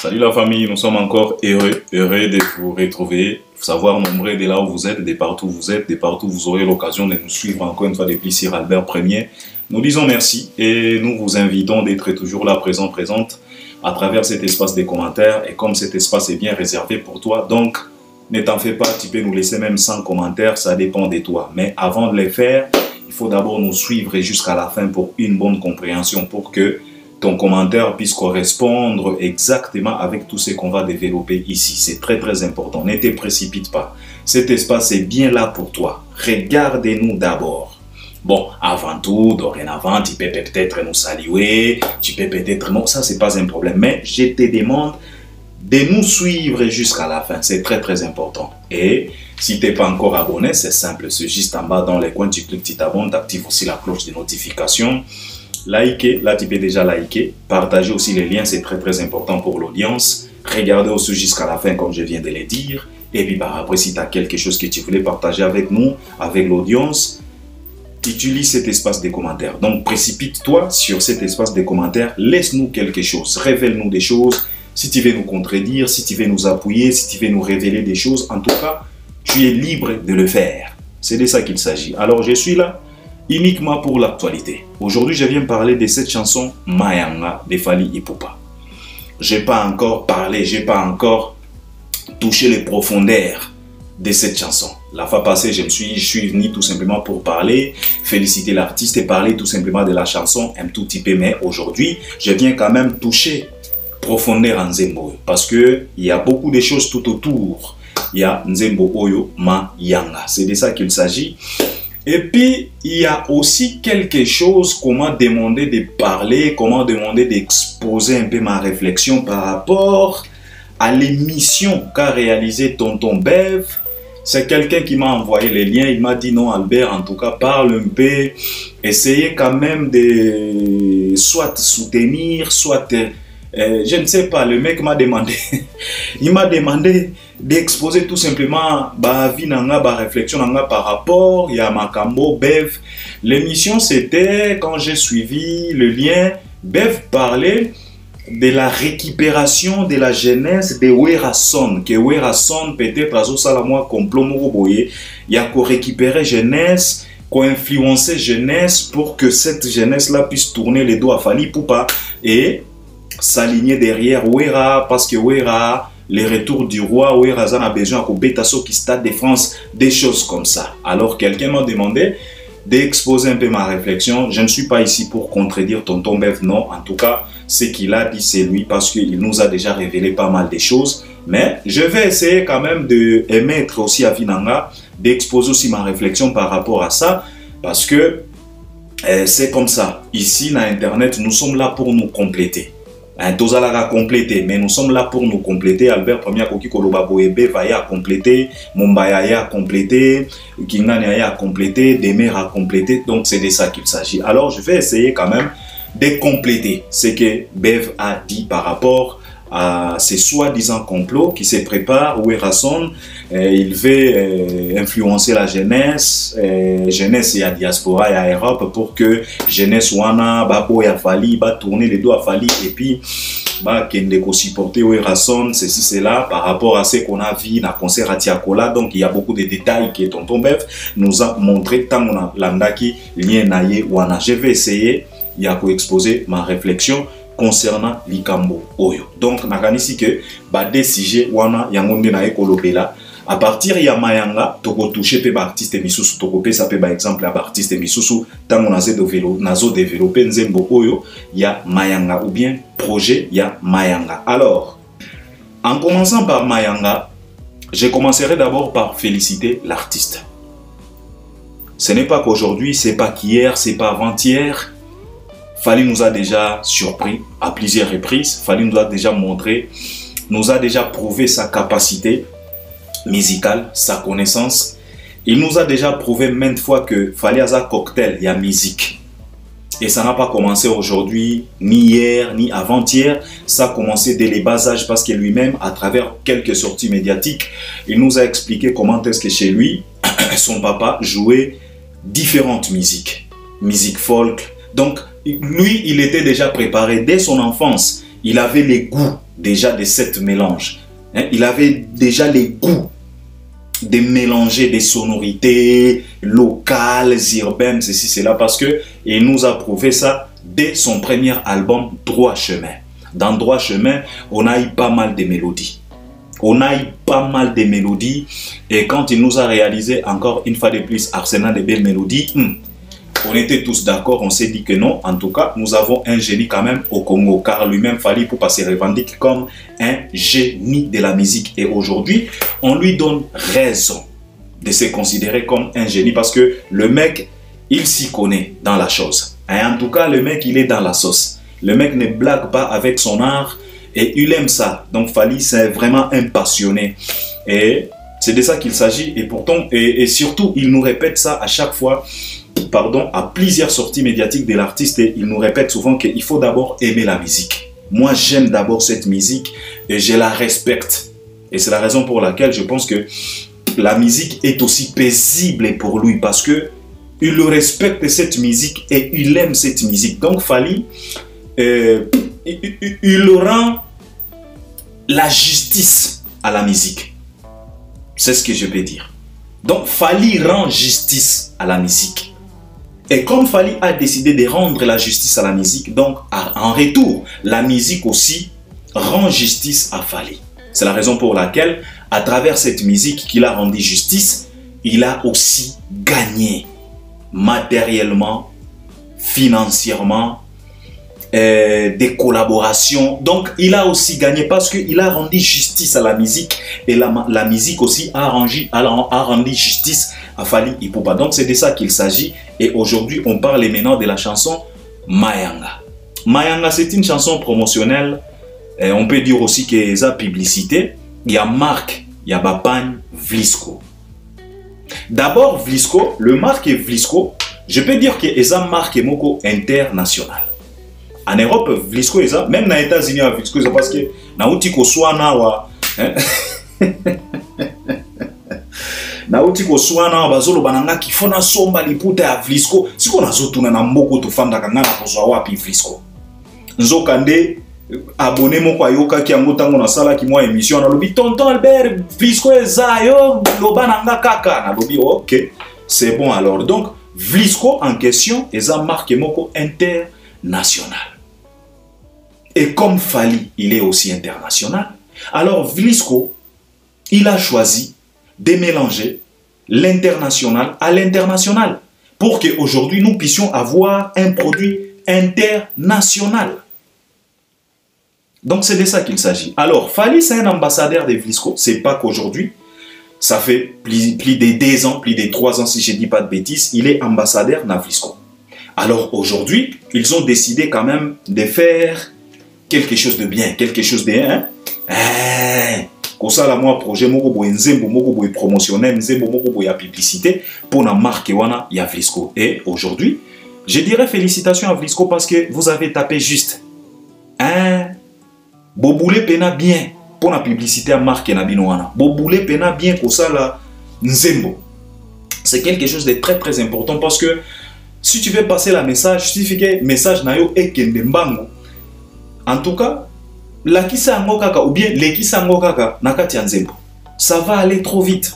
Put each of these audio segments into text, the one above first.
Salut la famille, nous sommes encore heureux de vous retrouver, savoir nombreux de là où vous êtes, de partout où vous êtes, de partout où vous aurez l'occasion de nous suivre encore une fois depuis Sir Albert Ier. Nous disons merci et nous vous invitons d'être toujours là présente à travers cet espace des commentaires. Et comme cet espace est bien réservé pour toi, donc ne t'en fais pas, tu peux nous laisser même 100 commentaires, ça dépend de toi. Mais avant de les faire, il faut d'abord nous suivre jusqu'à la fin pour une bonne compréhension, pour que ton commentaire puisse correspondre exactement avec tout ce qu'on va développer ici. C'est très important. Ne te précipite pas. Cet espace est bien là pour toi. Regardez-nous d'abord. Bon, avant tout, dorénavant, tu peux peut-être nous saluer. Tu peux peut-être... Non, ça, c'est pas un problème. Mais je te demande de nous suivre jusqu'à la fin. C'est très important. Et si tu n'es pas encore abonné, c'est simple. C'est juste en bas dans les coins, tu cliques, tu t'abonnes, tu actives aussi la cloche de notification. Liker, là tu peux déjà liker, partager aussi les liens, c'est très important pour l'audience. Regardez aussi jusqu'à la fin comme je viens de le dire. Et puis après si tu as quelque chose que tu voulais partager avec nous, avec l'audience, utilise cet espace de commentaires. Donc précipite-toi sur cet espace de commentaires, laisse-nous quelque chose, révèle-nous des choses. Si tu veux nous contredire, si tu veux nous appuyer, si tu veux nous révéler des choses, en tout cas, tu es libre de le faire. C'est de ça qu'il s'agit. Alors je suis là uniquement pour l'actualité. Aujourd'hui, je viens parler de cette chanson Mayanga de Fally Ipupa. Je n'ai pas encore parlé, je n'ai pas encore touché les profondeurs de cette chanson. La fois passée, je suis venu tout simplement pour parler, féliciter l'artiste et parler tout simplement de la chanson un tout petit peu. Mais aujourd'hui, je viens quand même toucher profondeur en Nzembo. Parce qu'il y a beaucoup de choses tout autour. Il y a Nzembo Oyo Mayanga. C'est de ça qu'il s'agit. Et puis, il y a aussi quelque chose qu'on m'a demandé de parler, qu'on m'a demandé d'exposer un peu ma réflexion par rapport à l'émission qu'a réalisé Tonton Bev. C'est quelqu'un qui m'a envoyé les liens, il m'a dit non Albert, en tout cas parle un peu, essayez quand même de soit soutenir, soit... je ne sais pas, le mec m'a demandé, il m'a demandé d'exposer tout simplement ma vie, ma réflexion par rapport à Makambo Bev. L'émission c'était, quand j'ai suivi le lien, Bev parlait de la récupération de la jeunesse de Werason, que Werason peut-être à Zosalamwa complot Moroboye, il y a qu'on récupérer jeunesse, qu'on influencer jeunesse pour que cette jeunesse-là puisse tourner les dos à Fally Ipupa et s'aligner derrière Wera, parce que Wera, les retours du roi, Wera a besoin de Betasso qui Stade de France, des choses comme ça. Alors quelqu'un m'a demandé d'exposer un peu ma réflexion. Je ne suis pas ici pour contredire Tonton Bev, non. En tout cas, ce qu'il a dit, c'est lui, parce qu'il nous a déjà révélé pas mal de choses. Mais je vais essayer quand même d'émettre aussi à Vinanga, d'exposer aussi ma réflexion par rapport à ça, parce que c'est comme ça. Ici, dans Internet, nous sommes là pour nous compléter. Tozala compléter, mais nous sommes là pour nous compléter. Albert Premier Koki Koloba Boebe va y compléter, Mumbaya a complété, Kingani a complété, Demer a complété. Donc c'est de ça qu'il s'agit. Alors je vais essayer quand même de compléter ce que Bev a dit par rapport à ces soi-disant complots qui se préparent. Werason, il veut influencer la jeunesse, jeunesse et la diaspora et à Europe pour que jeunesse wana babo ya Fally va tourner les dos à Fally et puis bah Kendeko supporter Werason, ceci cela par rapport à ce qu'on a vu dans le concert à Tiakola. Donc il y a beaucoup de détails que Tonton Bev nous a montré tant on a landaki lien naie wana. Je vais essayer il y a pour exposer ma réflexion concernant Likambo Oyo. Donc, nakanisi que des sujets wana yangonde na ekolobela à partir ya Mayanga toko toucher pe ba artiste misusu toko pe ça pe ba exemple à ba artiste misusu tant on a nazo développer Nzembo Oyo ya Mayanga ou bien projet ya Mayanga. Alors, en commençant par Mayanga, je commencerai d'abord par féliciter l'artiste. Ce n'est pas qu'aujourd'hui, c'est pas qu'hier, c'est pas avant-hier. Fally nous a déjà surpris à plusieurs reprises. Fally nous a déjà montré, nous a déjà prouvé sa capacité musicale, sa connaissance. Il nous a déjà prouvé maintes fois que Fally a un cocktail, il y a musique. Et ça n'a pas commencé aujourd'hui, ni hier, ni avant-hier. Ça a commencé dès les bas âges parce que lui-même, à travers quelques sorties médiatiques, il nous a expliqué comment est-ce que chez lui, son papa jouait différentes musiques. Musique folk. Donc, lui, il était déjà préparé dès son enfance. Il avait les goûts déjà de cette mélange. Hein, il avait déjà les goûts de mélanger des sonorités locales, urbaines, ceci, cela, parce que il nous a prouvé ça dès son premier album Droit Chemin. Dans Droit Chemin, on a eu pas mal de mélodies. On a eu pas mal de mélodies. Et quand il nous a réalisé encore une fois de plus Arsenal de belles mélodies, on était tous d'accord, on s'est dit que non. En tout cas, nous avons un génie quand même au Congo, car lui-même, Fally Ipupa se revendique comme un génie de la musique. Et aujourd'hui, on lui donne raison de se considérer comme un génie parce que le mec, il s'y connaît dans la chose. Et en tout cas, le mec, il est dans la sauce. Le mec ne blague pas avec son art et il aime ça. Donc Fally, c'est vraiment un passionné. Et c'est de ça qu'il s'agit. Et pourtant, et surtout, il nous répète ça à chaque fois. Pardon, à plusieurs sorties médiatiques de l'artiste, et il nous répète souvent qu'il faut d'abord aimer la musique. Moi, j'aime d'abord cette musique et je la respecte. Et c'est la raison pour laquelle je pense que la musique est aussi paisible pour lui parce que il respecte cette musique et il aime cette musique. Donc, Fally, il rend la justice à la musique. C'est ce que je peux dire. Donc, Fally rend justice à la musique. Et comme Fally a décidé de rendre la justice à la musique, donc en retour, la musique aussi rend justice à Fally. C'est la raison pour laquelle, à travers cette musique qu'il a rendu justice, il a aussi gagné matériellement, financièrement, des collaborations. Donc, il a aussi gagné parce qu'il a rendu justice à la musique et la musique aussi a rendu justice à Fally Ipupa. Donc, c'est de ça qu'il s'agit. Et aujourd'hui, on parle maintenant de la chanson Mayanga. Mayanga, c'est une chanson promotionnelle. Et on peut dire aussi qu'il y a publicité. Il y a marque, il y a Bapagne, Vlisco. D'abord, Vlisco, le marque Vlisco, je peux dire qu'il y a une marque moko internationale. En Europe, Vlisco est ça. Même dans les États-Unis, Vlisco, c'est parce que na uti ko swana wa. Na uti ko swana wa bazolo bananga kifona somba liputa ya Vlisco. Siko nazotuna na mboko tofanda kanga na kozwa wapi Vlisco. Nzokande abonné moko ayoka ki yango tango na sala ki mwa émission na lobi tonton Albert Vlisco eza yo loba nanga kaka na lobi OK. C'est bon alors. Donc Vlisco en question est un marque moko international. Et comme Fally, il est aussi international, alors Vlisco, il a choisi de mélanger l'international à l'international pour qu'aujourd'hui nous puissions avoir un produit international. Donc c'est de ça qu'il s'agit. Alors Fally, c'est un ambassadeur de Vlisco. C'est pas qu'aujourd'hui, ça fait plus de 2 ans, plus de 3 ans si je ne dis pas de bêtises, il est ambassadeur de Vlisco. Alors aujourd'hui, ils ont décidé quand même de faire quelque chose de bien, quelque chose de bien. Comme ça, là, moi, projet, moko boy promotionnel, nzembo moko boy publicité pour la marque wana ya Vlisco. Et aujourd'hui, je dirais félicitations à Vlisco parce que vous avez tapé juste. Boboule pena bien pour la publicité à marque na bino wana. Boboule pena bien comme ça là nzembo. C'est quelque chose de très très important parce que si tu veux passer le message, si tu fais message na yo ekende mbango. En tout cas, la kisa yango kaka ou bien les kisa yango kaka nakati ya nzembo. Ça va aller trop vite.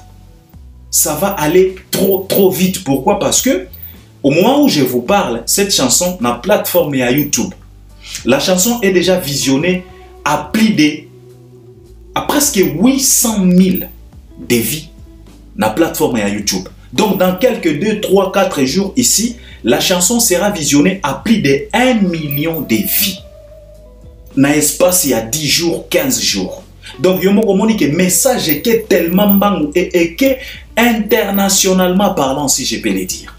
Ça va aller trop vite. Pourquoi? Parce que au moment où je vous parle, cette chanson na plateforme à YouTube. La chanson est déjà visionnée à presque 800 000 de vues na plateforme à YouTube. Donc dans quelques 2, 3, 4 jours ici, la chanson sera visionnée à plus de 1 million de vues. Dans l'espace il y a 10 jours, 15 jours. Donc il y a un message qui est tellement bon et qui est internationalement parlant, si je peux le dire.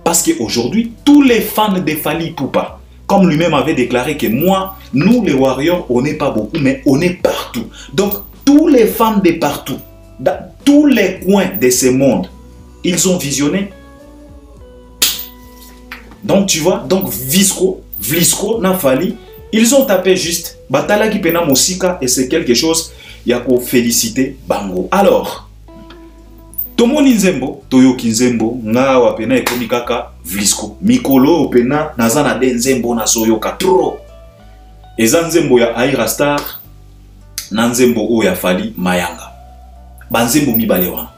Parce qu'aujourd'hui, tous les fans de Fally Ipupa, comme lui-même avait déclaré que moi, nous les Warriors, on n'est pas beaucoup, mais on est partout. Donc tous les fans de partout, dans tous les coins de ce monde, ils ont visionné. Donc tu vois, donc Vlisco, na Fally, ils ont tapé juste Batala qui pena Mosika et c'est quelque chose il y a qu'à féliciter Bango. Alors, Tomoni Nzembo, Toyoki Nzembo, nga wapena ekomi kaka Vlisco. Mikolo pena nazana de Nzembo na soyoka trop. Eza Nzembo ya Aira Star, nanzembo oya fali mayanga banzembo mibale wana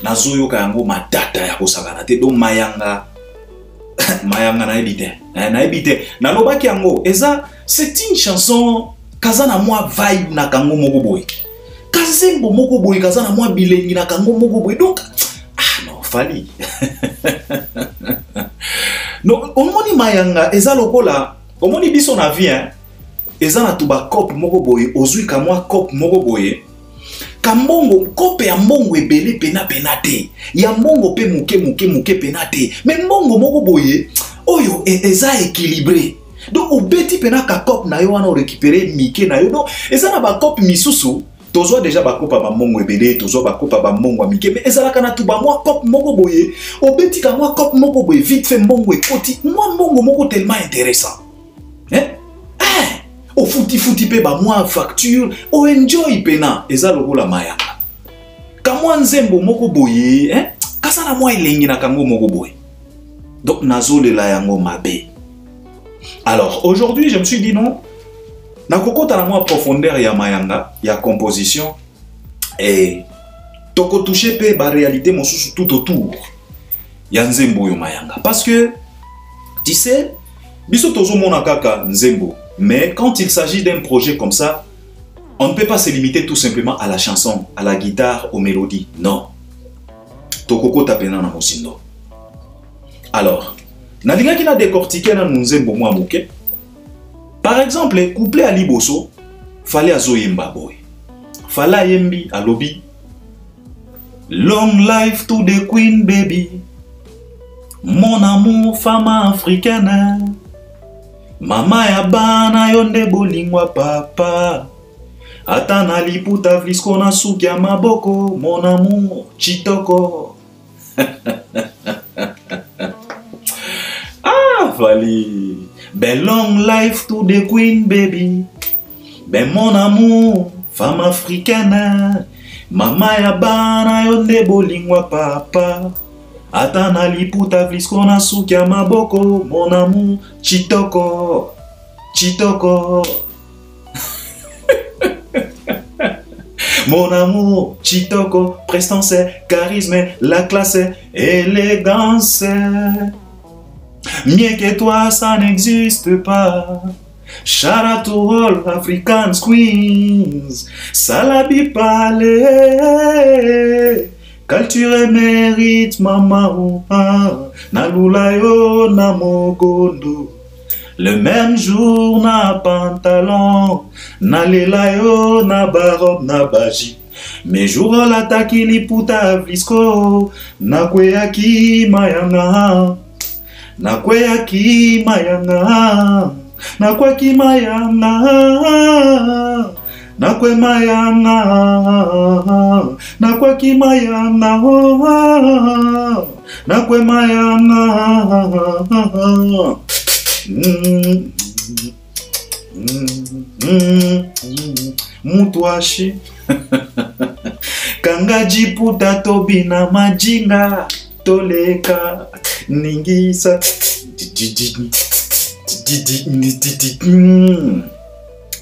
nazoyoka yango matata ya kosakana te donc mayanga mayanga na ebite nalobaki yango eza c'est une chanson kaza na mwa vibe na kango moko boy kazembo moko boy kaza na mwa bilengi na kango moko boy donc non fali non omoni mayanga eza lokola omoni biso na vie hein eza na tuba cop moko boy ozui ka mwa cop moko boy kambongo kope ya mbongo ebele pena te ya mbongo pe muke pena te mais mbongo moko boye oyo eza équilibré donc obeti pena ka cop na yo wana o récupérer mike na yo donc eza na ba cop misusu tozo déjà ba kopa ba mbongo ebele tozo ba kopa ba mbongo mike mais eza la kana tu ba mwa cop moko boye obeti ka mwa cop moko boye vite fait mbongo ekoti mwa mbongo moko tellement intéressant hein o futi pe ba mwa facture o enjoy pena eza lokola mayanga kamwa nzembo moko boye hein kasa na mwa elengi na kango moko boye donc nazolela yango mabe. Alors aujourd'hui je me suis dit non nakokota na mwa profondeur ya mayanga ya composition et toko toucher pe ba réalité mosusu tout autour ya nzembo yo mayanga parce que tu sais biso tozo mona kaka nzembo. Mais quand il s'agit d'un projet comme ça, on ne peut pas se limiter tout simplement à la chanson, à la guitare, aux mélodies. Non. Tokoko tapena na mosindo. Alors, nalinga ki na décortiquer na nzembo mwa muke. Par exemple, couplet Ali Bosso, fallait azoyemba boy. Fala yembi alobi. Long life to the queen baby. Mon amour femme africaine. Mama ya bana yonde bolingwa papa. Ata na liputa vlisko na suki ya maboko. Mon amour chitoko. Ah, Fali. Ben long life to the queen baby. Ben mon amour femme africaine. Mama ya bana yonde bolingwa papa. Ata na liputa vlisko na suki ya maboko. Mon amour chitoko. Chitoko. Mon amour chitoko. Prestance, charisme, la classe, élégance. Mieux que toi ça n'existe pas. Shout out to all African queens. Salabi palais. Culture mérite mama na lulayo na mogondo. Le même jour na pantalon na lelayo na barob na baji. Mais jour la takili puta vlisco na kweyaki mayanga. Na kweyaki mayanga. Na kweki mayanga. Na kwe mayanga, na kwe ki mayanga, na kwe mayanga. Mutwashi kanga jiputa tobina majinga toleka ningisa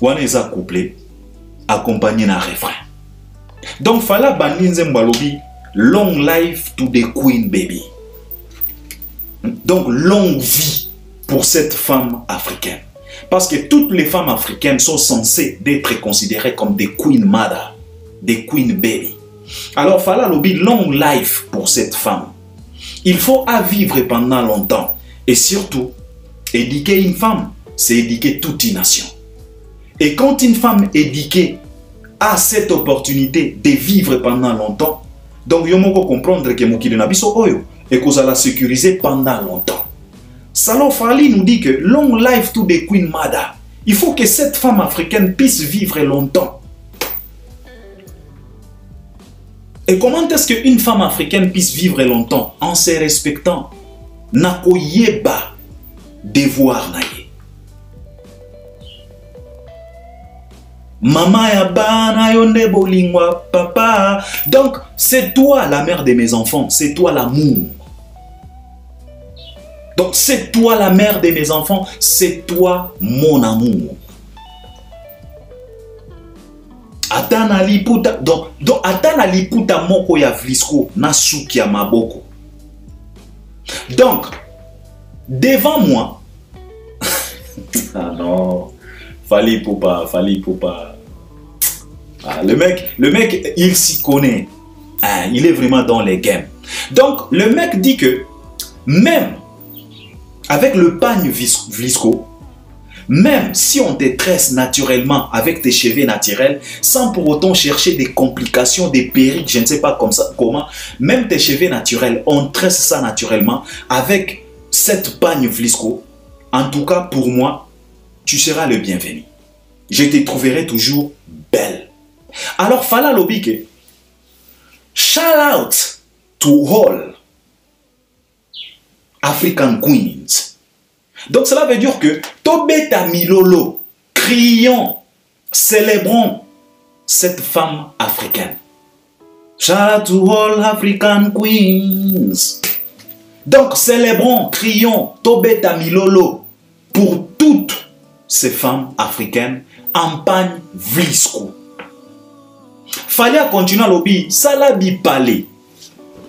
wana eza couplet accompagné d'un refrain. Donc, fala bandinze mbalobi long life to the queen baby. Donc, longue vie pour cette femme africaine. Parce que toutes les femmes africaines sont censées d'être considérées comme des queen mother, des queen baby. Alors, fala lobi long life pour cette femme. Il faut à vivre pendant longtemps. Et surtout, éduquer une femme, c'est éduquer toute une nation. Et quand une femme éduquée a cette opportunité de vivre pendant longtemps, donc il faut comprendre que mokili na biso oyo et qu'on la sécuriser pendant longtemps. Salon Fali nous dit que long life to the queen mother. Il faut que cette femme africaine puisse vivre longtemps. Et comment est-ce qu'une femme africaine puisse vivre longtemps? En se respectant. Nako yeba devoir naye. Mama ya bana yonde bolingwa papa. Donc c'est toi la mère de mes enfants, c'est toi l'amour. Donc c'est toi la mère de mes enfants, c'est toi mon amour. Atana liputa, donc atana liputa moko ya Vlisco na suki ya maboko. Donc, devant moi, ah non, fallait pas. Ah, le mec, il s'y connaît. Ah, il est vraiment dans les games. Donc, le mec dit que même avec le pagne Vlisco, même si on te tresse naturellement avec tes cheveux naturels, sans pour autant chercher des complications, des perruques, je ne sais pas comment, même tes cheveux naturels, on tresse ça naturellement avec cette pagne Vlisco. En tout cas, pour moi, tu seras le bienvenu. Je te trouverai toujours belle. Alors, Fala Lobike, shout out to all African Queens. Donc cela veut dire que Tobeta Milolo, crions, célébrons cette femme africaine. Shout out to all African Queens. Donc célébrons, crions, Tobeta Milolo pour toutes ces femmes africaines en pagne Vlisco. Fallait continuer à lobby, ça l'a bipalé.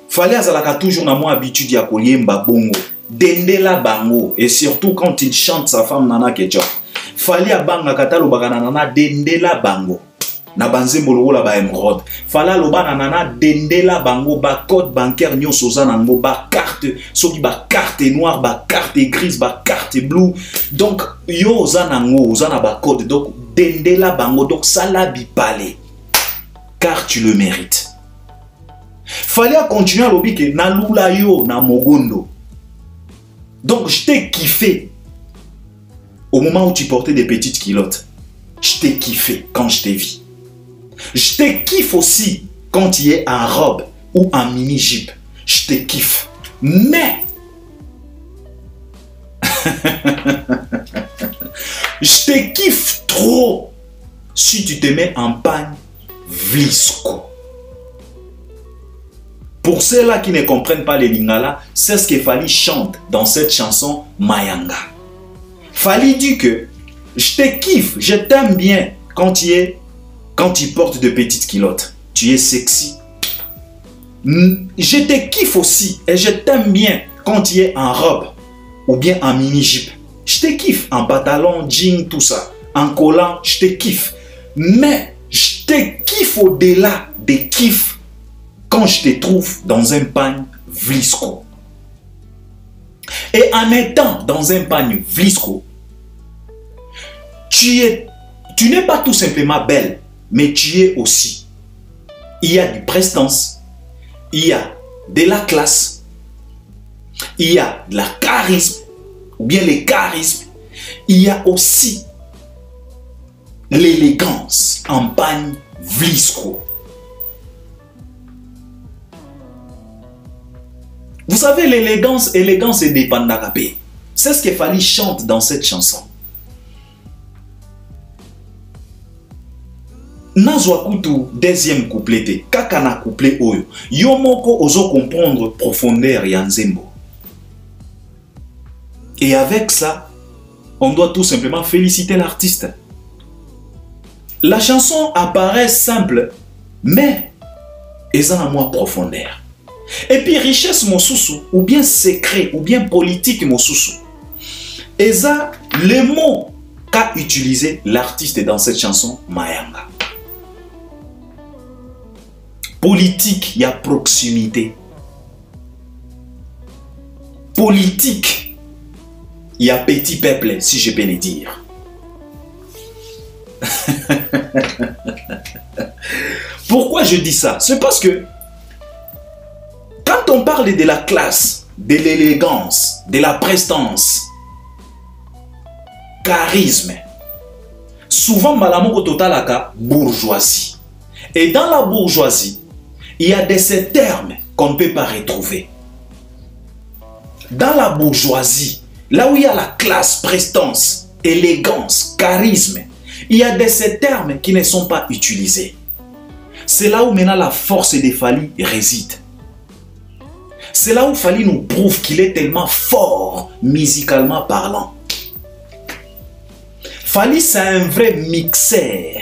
Fallait azalaka toujours na moi habitude ya koyemba bongo. Dendela bango, et surtout quand il chante sa femme Nana Ketchup. Fallait abanga katalo bagana nana dendela bango. Na banzembo lokola ba émeraude. Fallait loba nana dendela bango ba code bancaire nyonso za nango ba carte, soki ba carte noire, ba carte grise, ba carte bleue. Donc yo za nango, za na ba code, donc dendela bango, donc ça la bipalé. Car tu le mérites. Fallait continuer à lobby que na lula yo na mogondo. Donc je t'ai kiffé au moment où tu portais des petites culottes. Je t'ai kiffé quand je t'ai vu. Je t'ai kiffé aussi quand tu es en robe ou en mini-jupe. Je t'ai kiffé. Mais je t'ai kiffé trop si tu te mets en pagne Vlisco. Pour ceux-là qui ne comprennent pas les lingala, c'est ce que Fally chante dans cette chanson Mayanga. Fally dit que je te kiffe, je t'aime bien quand tu portes de petites culottes. Tu es sexy. Je te kiffe aussi et je t'aime bien quand tu es en robe ou bien en mini-jupe. Je te kiffe en pantalon, jean, tout ça. En collant, je te kiffe. Mais je te kiffe au-delà des kiffs quand je te trouve dans un pagne Vlisco. Et en étant dans un pagne Vlisco, tu n'es pas tout simplement belle, mais tu es aussi. Il y a du prestance, il y a de la classe, il y a de la charisme, ou bien les charismes, il y a aussi l'élégance en pagne Vlisco. Vous savez, élégance est des pandakapé. C'est ce que Fally chante dans cette chanson. Nazwakutu, deuxième couplet, kakana couplet oyo. Yomoko ozo comprendre profondeur yanzembo. Et avec ça, on doit tout simplement féliciter l'artiste. La chanson apparaît simple, mais elle a moins profondeur. Et puis richesse mosusu, ou bien secret, ou bien politique mosusu. Et ça, les mots qu'a utilisé l'artiste dans cette chanson Mayanga. Politique, il y a proximité. Politique, il y a petit peuple, si je peux le dire. Pourquoi je dis ça? C'est parce que quand on parle de la classe, de l'élégance, de la prestance, charisme, souvent malamoko totalaka bourgeoisie. Et dans la bourgeoisie, il y a ces termes qu'on ne peut pas retrouver. Dans la bourgeoisie, là où il y a la classe, prestance, élégance, charisme, il y a ces termes qui ne sont pas utilisés. C'est là où maintenant la force de Fally réside. C'est là où Fally nous prouve qu'il est tellement fort, musicalement parlant. Fally, c'est un vrai mixeur.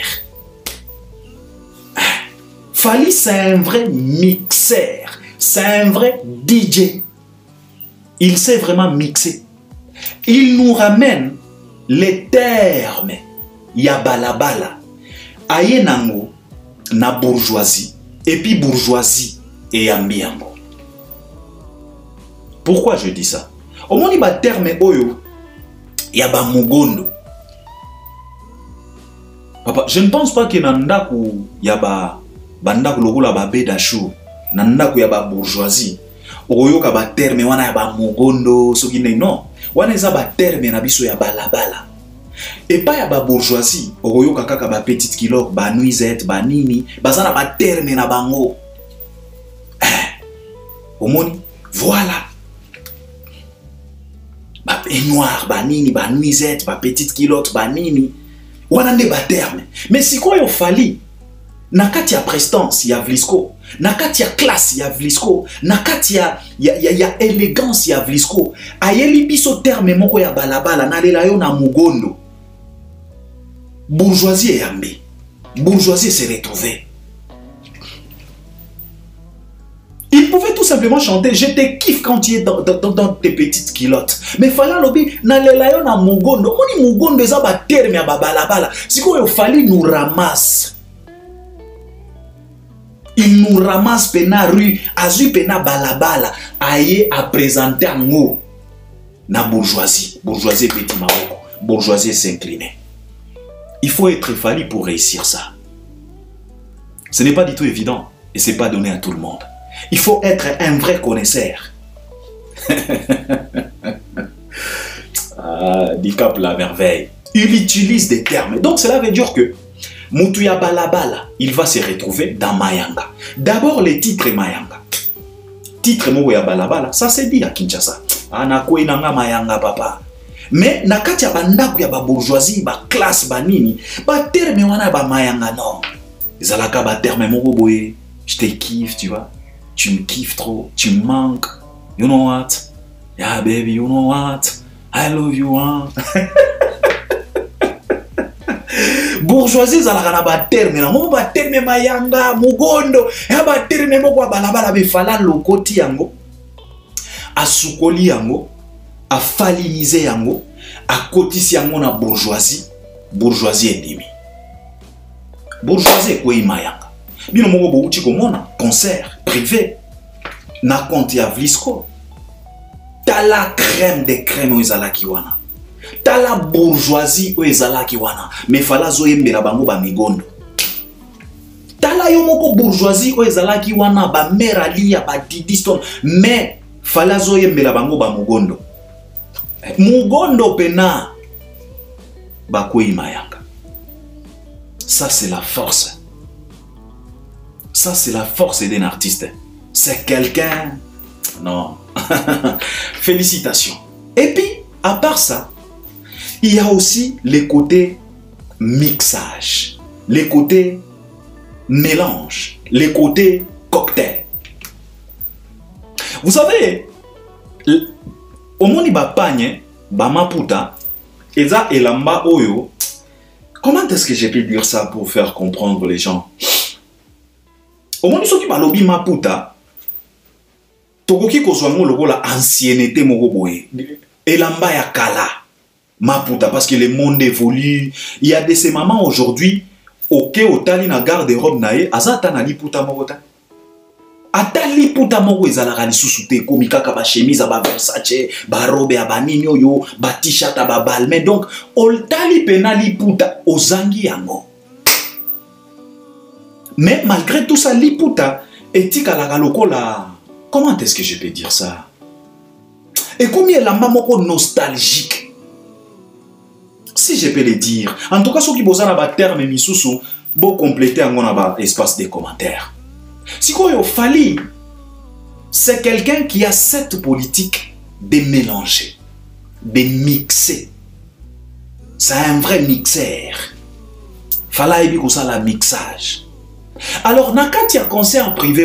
Fally, c'est un vrai mixeur. C'est un vrai DJ. Il sait vraiment mixer. Il nous ramène les termes. Ya balabala. Aye nango na bourgeoisie. Et puis bourgeoisie et yambiango. Pourquoi je dis ça? Au moins, il y a terme oyo. Il y a mugondo. Papa, je ne pense pas que nandaku y a bandaku lokola ba bedachou. Nandaku y a bourgeoisie. Oyo ka ba terme wana ya ba mugondo soki non. Wana eza ba terme na biso ya balabala. Et pas ya ba bourgeoisie. Oyo kaka ba petite kilo, ba nuisette, ba nini, bazana ba terme na bango. Omoni, voilà. Ba noir, ba nini, ba nuisette, ba petite kilote, ba nini. Wana nde ba terme. Mais si quoi yo Fally, nakati ya prestance ya Vlisco, nakati ya classe ya Vlisco, nakati ya élégance ya Vlisco, ayeli biso terme moko ya balabala na lela yo na mugondo. Bourgeoisie et yambi. Bourgeoisie s'est retrouvée. Il pouvait tout simplement chanter « Je te kiffe quand tu es dans tes petites culottes ». Mais Fally lobi na lela yo na mugondo. Moni mugondo eza ba terme ya balabala. Si quoi Fally nous ramasse. Il nous ramasse pena rue, azu pena balabala, aye à présenter en haut. Na bourgeoisie. Bourgeoisie petit Maroko. Bourgeoisie s'incliner. Il faut être Fally pour réussir ça. Ce n'est pas du tout évident et ce n'est pas donné à tout le monde. Il faut être un vrai connaisseur. Ah, Dicap la merveille. Il utilise des termes. Donc cela veut dire que Mutuya Balabala, il va se retrouver dans Mayanga. D'abord les titres Mayanga. Titre Moya Balabala, ça c'est dit à Kinshasa. Anakwe nanga Mayanga papa. Mais nakati ya bandaku ya ba bourgeoisie, ba classe ba nini, ba terme wana ba Mayanga non. Zalaka ba terme moko boye. Je te kiffe, tu vois. Tu me kiffes trop, tu me manques. You know what? Yeah, baby, you know what? I love you, hein? Bourgeoisie, zalaka na ba terme na mo ba terme Mayanga, mugondo, ya ba terme moko balabala be fala lokoti yango. Asukoli yango, a faliniser yango, a kotisi yango na bourgeoisie. Bourgeoisie endimi. Bourgeoisie quoi Mayanga? Bino moko bo uti komona concert privé na compte ya Vlisco. T'as la crème des crèmes o ezalaki wana. T'as la bourgeoisie o ezalaki wana. Mais fala zo yembela bango ba migondo. T'as la yo moko bourgeoisie o ezalaki wana ba mère alia ba didiston. Mais fala zo yembela bango ba mugondo. Mugondo pena ba koi Mayanga. Ça c'est la force. Ça, c'est la force d'un artiste. C'est quelqu'un... Non. Félicitations. Et puis, à part ça, il y a aussi les côtés mixage, les côtés mélange, les côtés cocktail. Vous savez, au monde ba pagne, ba maputa, eza elamba oyo. Comment est-ce que je peux dire ça pour faire comprendre les gens? Au moins, ceux qui parlent de Maputa, tokoki kozwango lokola ancienneté moko boye. Elamba ya kala Maputa parce que le monde évolue. Il y a de ces mamans aujourd'hui OK otali na garde-robe nae azata na liputa moko ta. Ata liputa moko ezalaka lisusu te komi kaka ba chemise ba Versace, ba robe ya ba nini oyo, ba t-shirt ba balmain. Donc oltali pena liputa ozangi yango. Mais malgré tout ça, liputa etika la lokola. Comment est-ce que je peux dire ça? Et combien la maman nostalgique? Si je peux le dire. En tout cas, ceux qui posent la terme misusu, bon compléter un espace de commentaires. Si quoi il Fally, c'est quelqu'un qui a cette politique de mélanger, de mixer. C'est un vrai mixeur. Fally ebi ko ça la mixage. Alors, quand il y a un concert privé,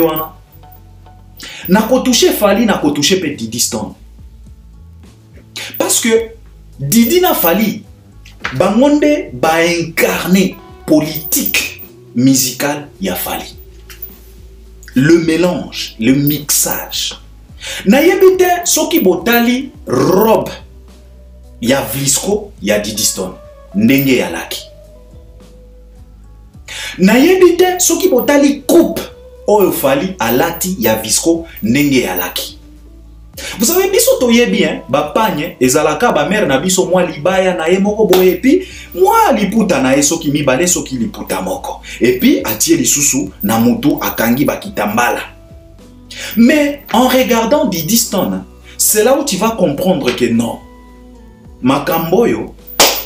n'a pas touché Fally, n'a pas touché Didi Stone. Parce que Didi n'a Fally, bangonde ba incarner politique musicale, il y a Fally. le mélange, le mixage. Nayebite soki botali robe ya Vlisco ya Diddy Stone ndenge ya laki. Nayebite soki botali coupe oyo Fally alati ya Vlisco ndenge ya laki. Vous savez, biso toyebi hein, bapanye ezalaka ba mère na biso mwa libaya na ye moko boye epi mwa liputa na ye soki mibale soki liputa moko epi atie lisusu na mutu akangi bakitambala. Mais en regardant Diddy Stone, c'est là où tu vas comprendre que non. Makamboyo,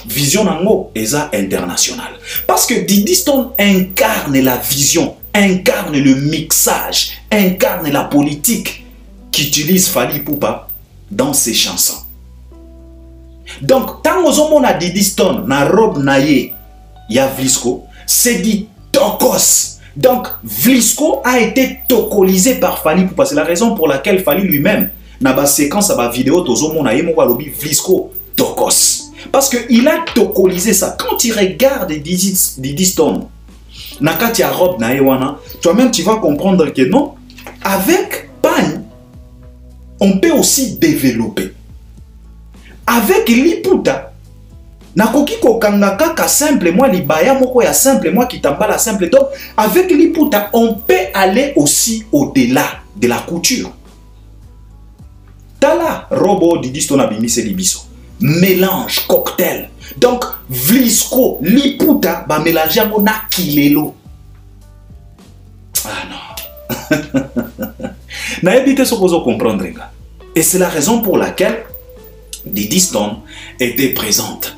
vision nango eza international. Parce que Diddy Stone incarne la vision, incarne le mixage, incarne la politique qu'utilise Fally Ipupa dans ses chansons. Donc, tant que a Diddy Stone na robe naye ya Vlisco, c'est dit tokos. Donc, Vlisco a été tokolisé par Fally Ipupa. C'est la raison pour laquelle Fally lui-même, dans la séquence à la vidéo, Vlisco tokos. Parce qu'il a tokolisé ça. Quand tu regardes Diddy Stone, nakati ya robe na ewana, toi-même tu vas comprendre que non, avec Pagne, on peut aussi développer. Avec Liputa, nakoki kokanga kaka simple moi libaya moko ya simple moi kitambala simple. Donc avec Liputa on peut aller aussi au-delà de la couture. Tala robo Diddy Stone abimise libiso. Mélange cocktail. Donc Vlisco Liputa ba mélanger mo na kilelo. Ah non. Na évité ce que vous comprendre. Et c'est la raison pour laquelle Diddy Stone était présente.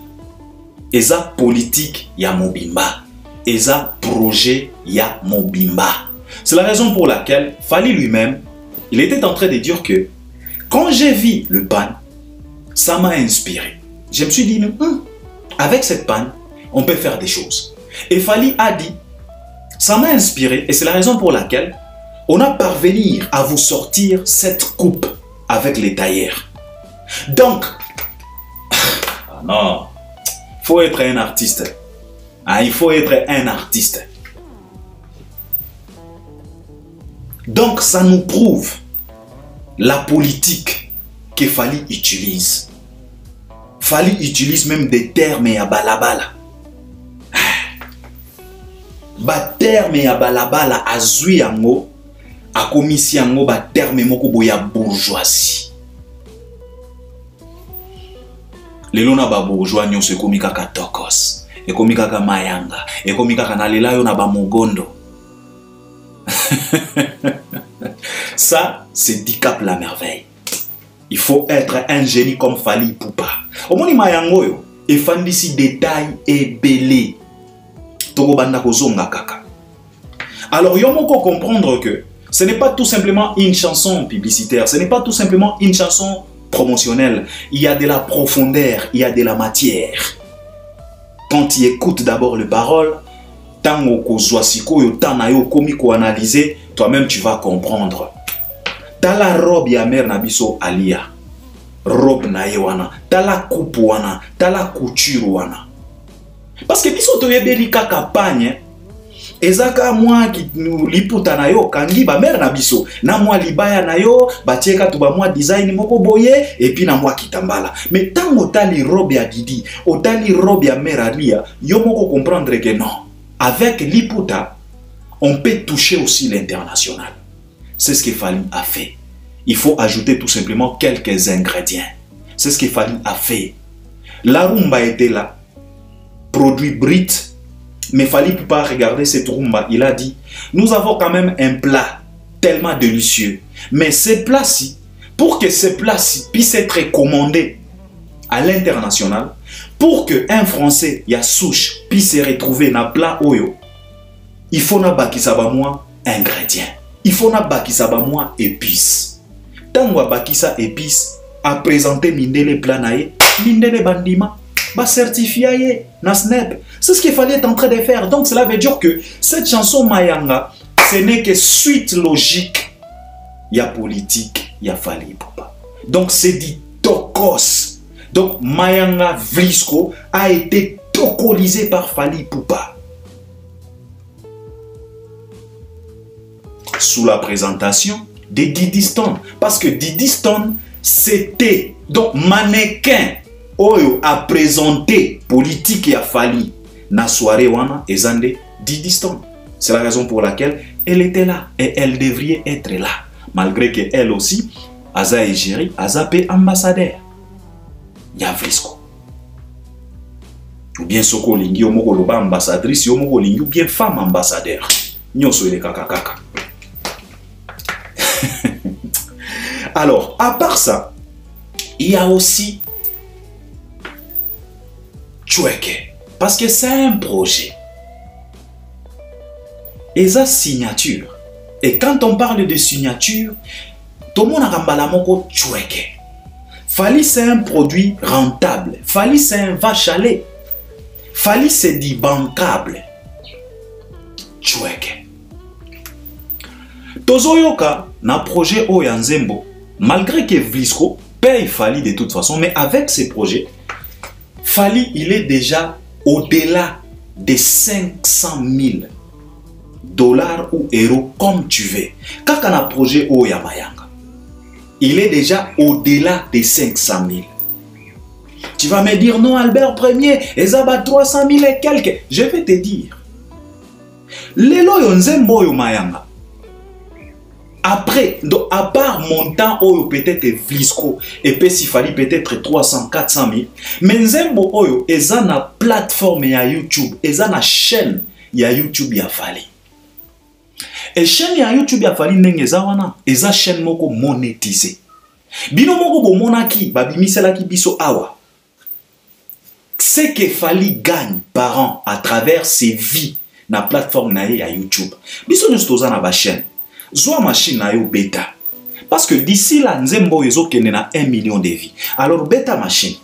Eza politique ya Mobimba. Eza projet ya Mobimba. C'est la raison pour laquelle Fally lui-même, il était en train de dire que quand j'ai vu le pan, ça m'a inspiré. Je me suis dit, avec cette panne, on peut faire des choses. Et Fally a dit, ça m'a inspiré et c'est la raison pour laquelle on a parvenu à vous sortir cette coupe avec les tailleurs. Donc, ah non, il faut être un artiste. Ah, il faut être un artiste. Donc, ça nous prouve la politique que Fally utilise. Fally utilise même des termes à balabala. Ba terme à balabala azui yango a komisi yango ba terme moko boya bourgeoisie. Lelo na ba bourgeois nyonso ekomi kaka tokos, ekomi kaka mayanga, ekomi kaka na lela yo na ba mogondo. Ça, c'est Dicap la merveille. Il faut être un génie comme Fally Ipupa. Au moni mayango yo, efandisi détail et belé. Togo banda kozonga kaka. Alors yo moko comprendre que ce n'est pas tout simplement une chanson publicitaire, ce n'est pas tout simplement une chanson promotionnelle. Il y a de la profondeur, il y a de la matière. Quand tu écoutes d'abord les paroles, tango kozwasiko yo tana yo komiko analyser, toi-même tu vas comprendre. Tala robe ya mère nabiso alia. Robe na yewana, tala coupe wana, tala couture wana. Parce que biso toyebeli kaka pagne, ezaka mwa ki liputa na yo kangi ba mère nabiso, na mwa libaya na yo, batieka tu ba mwa design moko boye et puis na mwa kitambala. Mais tango tali robe ya Diddy, otali robe ya mère alia, yo moko comprendre que non. Avec Liputa, on peut toucher aussi l'international. C'est ce que Fally a fait. Il faut ajouter tout simplement quelques ingrédients. C'est ce que Fally a fait. La rumba était là. Produit brut. Mais Fally ne peut pas regarder cette rumba. Il a dit, nous avons quand même un plat tellement délicieux. Mais ce plat-ci, pour que ce plat-ci puisse être commandé à l'international, pour qu'un Français, ya souche, puisse se retrouver dans le plat Oyo, il faut na bakisaba moi ingrédients. Il faut na bakisaba moi épices. Tango bakisa épices, à présenter mindele planaye, mindele bandima, ba certifié na snap. C'est ce qu'il fallait être en train de faire. Donc cela veut dire que cette chanson Mayanga, ce n'est que suite logique. Il y a politique, il y a Fally Ipupa. Donc c'est dit tokos. Donc Mayanga Vlisco a été tokolisé par Fally Ipupa. sous la présentation de Didi Stone. Parce que Didi Stone, c'était donc mannequin Oyo a présenté politique et a fallu na soirée wana ezande Didi Stone. C'est la raison pour laquelle elle était là et elle devrait être là. Malgré qu'elle aussi, Aza Égérie, Aza pe ambassadeur. Ya Vlisco. Ou bien Soko Lingi, Omoko Loba ambassadrice, Omoko Lingi, ou bien femme ambassadeur. Nyoso ele kaka. Alors, à part ça, il y a aussi Choueke. Parce que c'est un projet. Et ça, signature. Et quand on parle de signature, tout le monde a rambalamoko Choueke. Fali, c'est un produit rentable. Fali, c'est un vache à lait. Fali, c'est dit bancable. Choueke. Tozoyoka, na projet Oyanzembo, malgré que Vlisco paye Fali de toute façon, mais avec ces projets, Fali, il est déjà au-delà des 500 000 dollars ou euros, comme tu veux. Quand on a un projet Oyamayanga, il est déjà au-delà des 500 000. Tu vas me dire, non, Albert Premier, ils ont 300 000 et quelques. Je vais te dire. Lelo Yonzembo Yomayanga. Après, donc, à part montant Oyo peut-être Vlisco et puis s'il fallait peut-être 300, 400 000, mais Nzembo Oyo, ils ont une plateforme ya YouTube, ils ont une chaîne ya YouTube ya Fali. Et chaîne ya YouTube ya Fali nenge zawana, ils ont chaîne moko monétisée. Bino moko bo monaki, babimisela ki biso awa. C'est que Fali gagne par an à travers ses vies na plateforme na ya YouTube. Biso nous toza na ba chaîne. Zoa machine na yo bêta. Parce que d'ici là, Nzembo yezo kene na 1 million de vies. Alors bêta machine,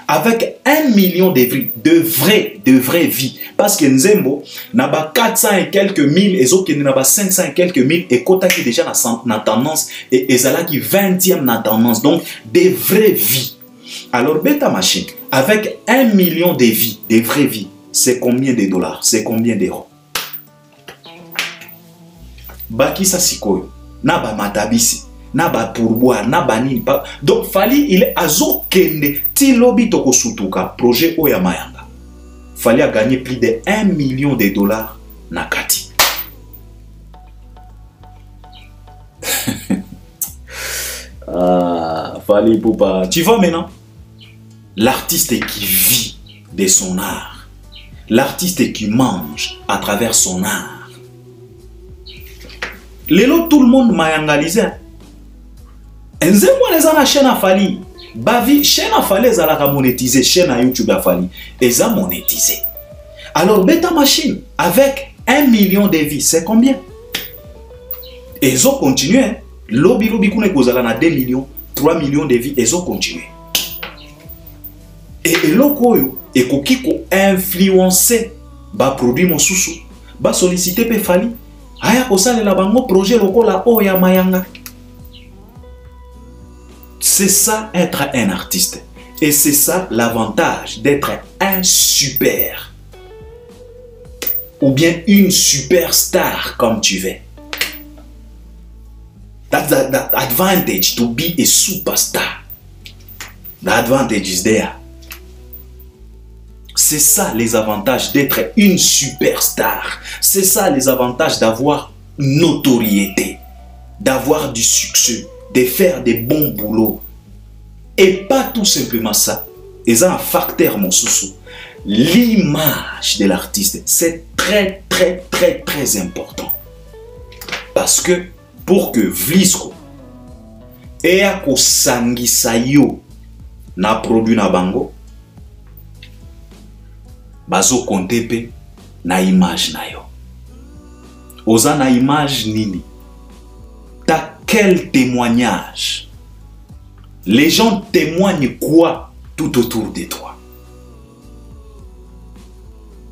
avec 1 million de vies, de vraies vies. Parce que Nzembo n'a pas 400 et quelques mille, et autres n'a pas 500 et quelques mille, et Kota qui déjà na tendance, et Ezala qui 20e na tendance. Donc des vraies vies. Alors bêta machine, avec 1 million de vies, de vraies vies, c'est combien de dollars? C'est combien d'euros? Baki sa sikoyo, na ba matabisi, na ba pourboire, na ba nini. Donc Fali il est azo kende ti lobi toko sutuka projet Oyamayanga. Fali a gagné plus de 1 million de dollars na kati. Fali Poupa. Tu vois maintenant, l'artiste qui vit de son art, l'artiste qui mange à travers son art. Lelo tout le monde m'a engalisé. Nzembo les ana chaîne à Fali. Bavi chaîne à Fali les a monétisé, chaîne à YouTube à Fali. Ils ont monétisé. Alors bêta machine avec 1 million de vies, c'est combien? Et ils ont continué. Lobby kune kozala na 2 millions, 3 millions de vies, ils ont continué. Et lokoyo et kokiko influencer ba produit mosusu, ba solliciter pe Fali. Aya kosale la bango projet lokola Oyamayanga. C'est ça être un artiste. Et c'est ça l'avantage d'être un super. Ou bien une superstar comme tu veux. That's the advantage to be a superstar. The advantage is there. C'est ça les avantages d'être une superstar. C'est ça les avantages d'avoir notoriété, d'avoir du succès, de faire des bons boulots. Et pas tout simplement ça. Et ça un facteur mon sous. L'image de l'artiste, c'est très important. Parce que pour que Vlisco ait à kosangisa yo na produit na bango, bazo kontepe na image na yo. Oza na image nini? T'as quel témoignage? Les gens témoignent quoi tout autour de toi?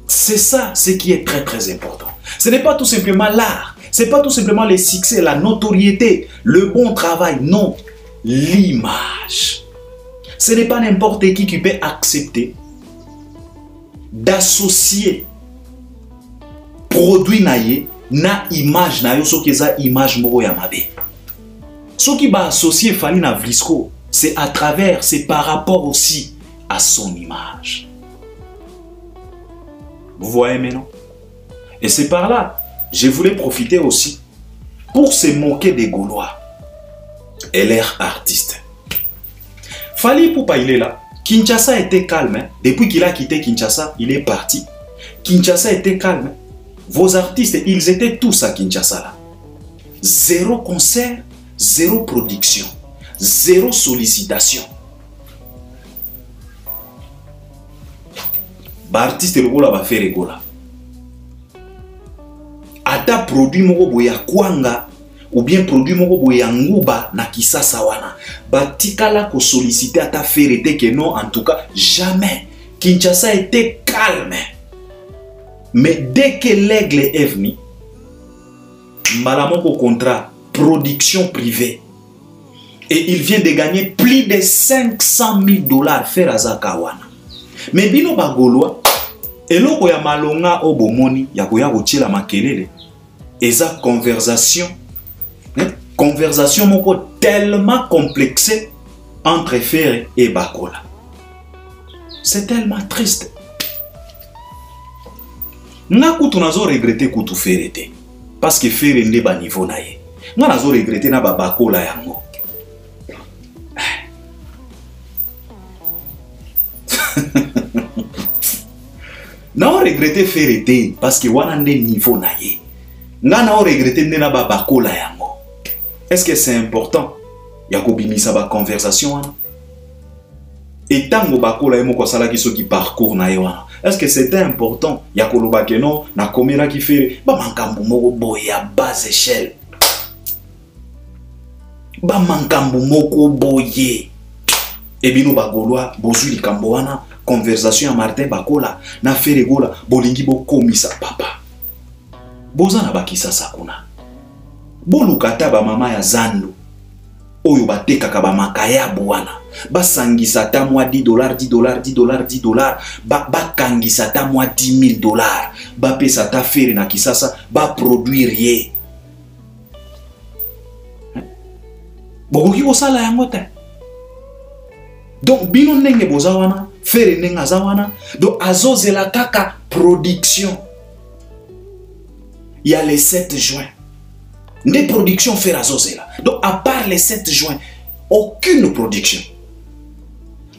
C'est ça ce qui est très important. Ce n'est pas tout simplement l'art. Ce n'est pas tout simplement le succès, la notoriété, le bon travail. Non, l'image. Ce n'est pas n'importe qui peut accepter d'associer produit naïe na image na yo soki eza image moko ya mabe. Soki ba associer Fally na Vlisco, c'est à travers, c'est par rapport aussi à son image. Vous voyez maintenant? Et c'est par là, je voulais profiter aussi pour se moquer des Gaulois et leurs artistes. Fally Ipupa, il est là. Kinshasa était calme. Hein? Depuis qu'il a quitté Kinshasa, il est parti. Kinshasa était calme. Vos artistes, ils étaient tous à Kinshasa là. Zéro concert, zéro production, zéro sollicitation. Ba artiste le gola ba faire gola. Ata produit moko boya kwanga ou bien produit moko boya nguba na Kisasa wana. Batikala ko solliciter ata faire que non, en tout cas jamais. Kinshasa était calme. Mais dès que l'aigle est venu, Malamoko contrat, production privée. Et il vient de gagner plus de 500 000 $ faire Azakawana. Mais bino bagolwa, eloko ya malonga obomoni ya koya kotiela makelele. Eza conversation, conversation moko tellement complexée entre Ferre et Bakola. C'est tellement triste. Nga kutu nazo regretter kutu Ferre te. Parce que Ferre n'est pas niveau na ye. Nga nazo regretter na ba Bakola yango. Na o regretter Ferre te parce que wana nde niveau na ye. Nga na o regretter nde na ba Bakola yango. Est-ce que c'est important? Yako bimisa ba conversation wana. Et tango Bakola emo ko sala ki soki parcours na ye wana. Est-ce que c'était important? Yako loba ke non na komera ki Ferre ba mankambu moko boye ya bas échelle. Ba mankambu moko boye. Et bino bagolwa bozui likambo wana conversation ya Martin Bakola na Ferre gola bolingi bo komisa papa. Boza na bakisasa kuna. Bolukata ba mama ya Zando. Oyo batekaka ba makayabu wana. Basangisa ta mwa $10, $10, $10, $10. Bakangisa ta mwa $10,000. Ba pesa ta Ferre na Kisasa ba produire ye. Bokoki kosala yango te. Donc bino ndenge boza wana, Ferre ndenge aza wana, donc azozela kaka production. Il y a le 7 juin. Des productions Ferre azozela. Donc à part le 7 juin, aucune production.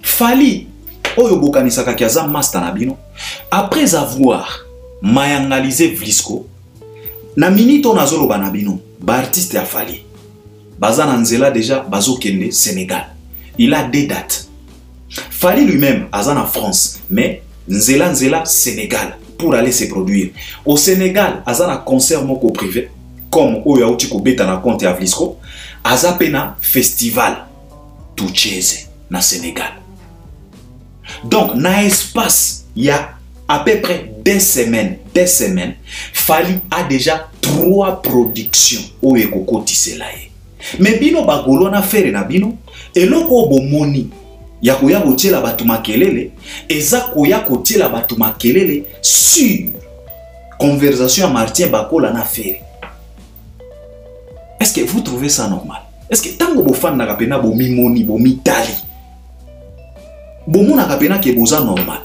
Fally oyo bokanisaka ki aza master na bino. Après avoir mayangalisé Vlisco, na minute on azoloba na bino, ba artiste ya Fally. Baza na nzela déjà bazo kende Sénégal. Il a des dates. Fally lui-même aza na France, mais nzela Sénégal pour aller se produire. Au Sénégal, aza na concert moko privé comme oyo auti ko beta na compte ya Vlisco, aza pena festival Tucheze na Sénégal. Donc na espace il y a à peu près des semaines, Fally a déjà 3 productions oyo ko tisela ye. Mais bino bagolo na Ferre na bino eloko bomoni ya koya kotiela batu makelele eza koya kotiela batu makelele sur conversation à Martin Bakola na Ferre. Est-ce que vous trouvez ça normal? Est-ce que tango bo fan na kapena bo mimoni bo mitali bo mona kapena ke boza normal?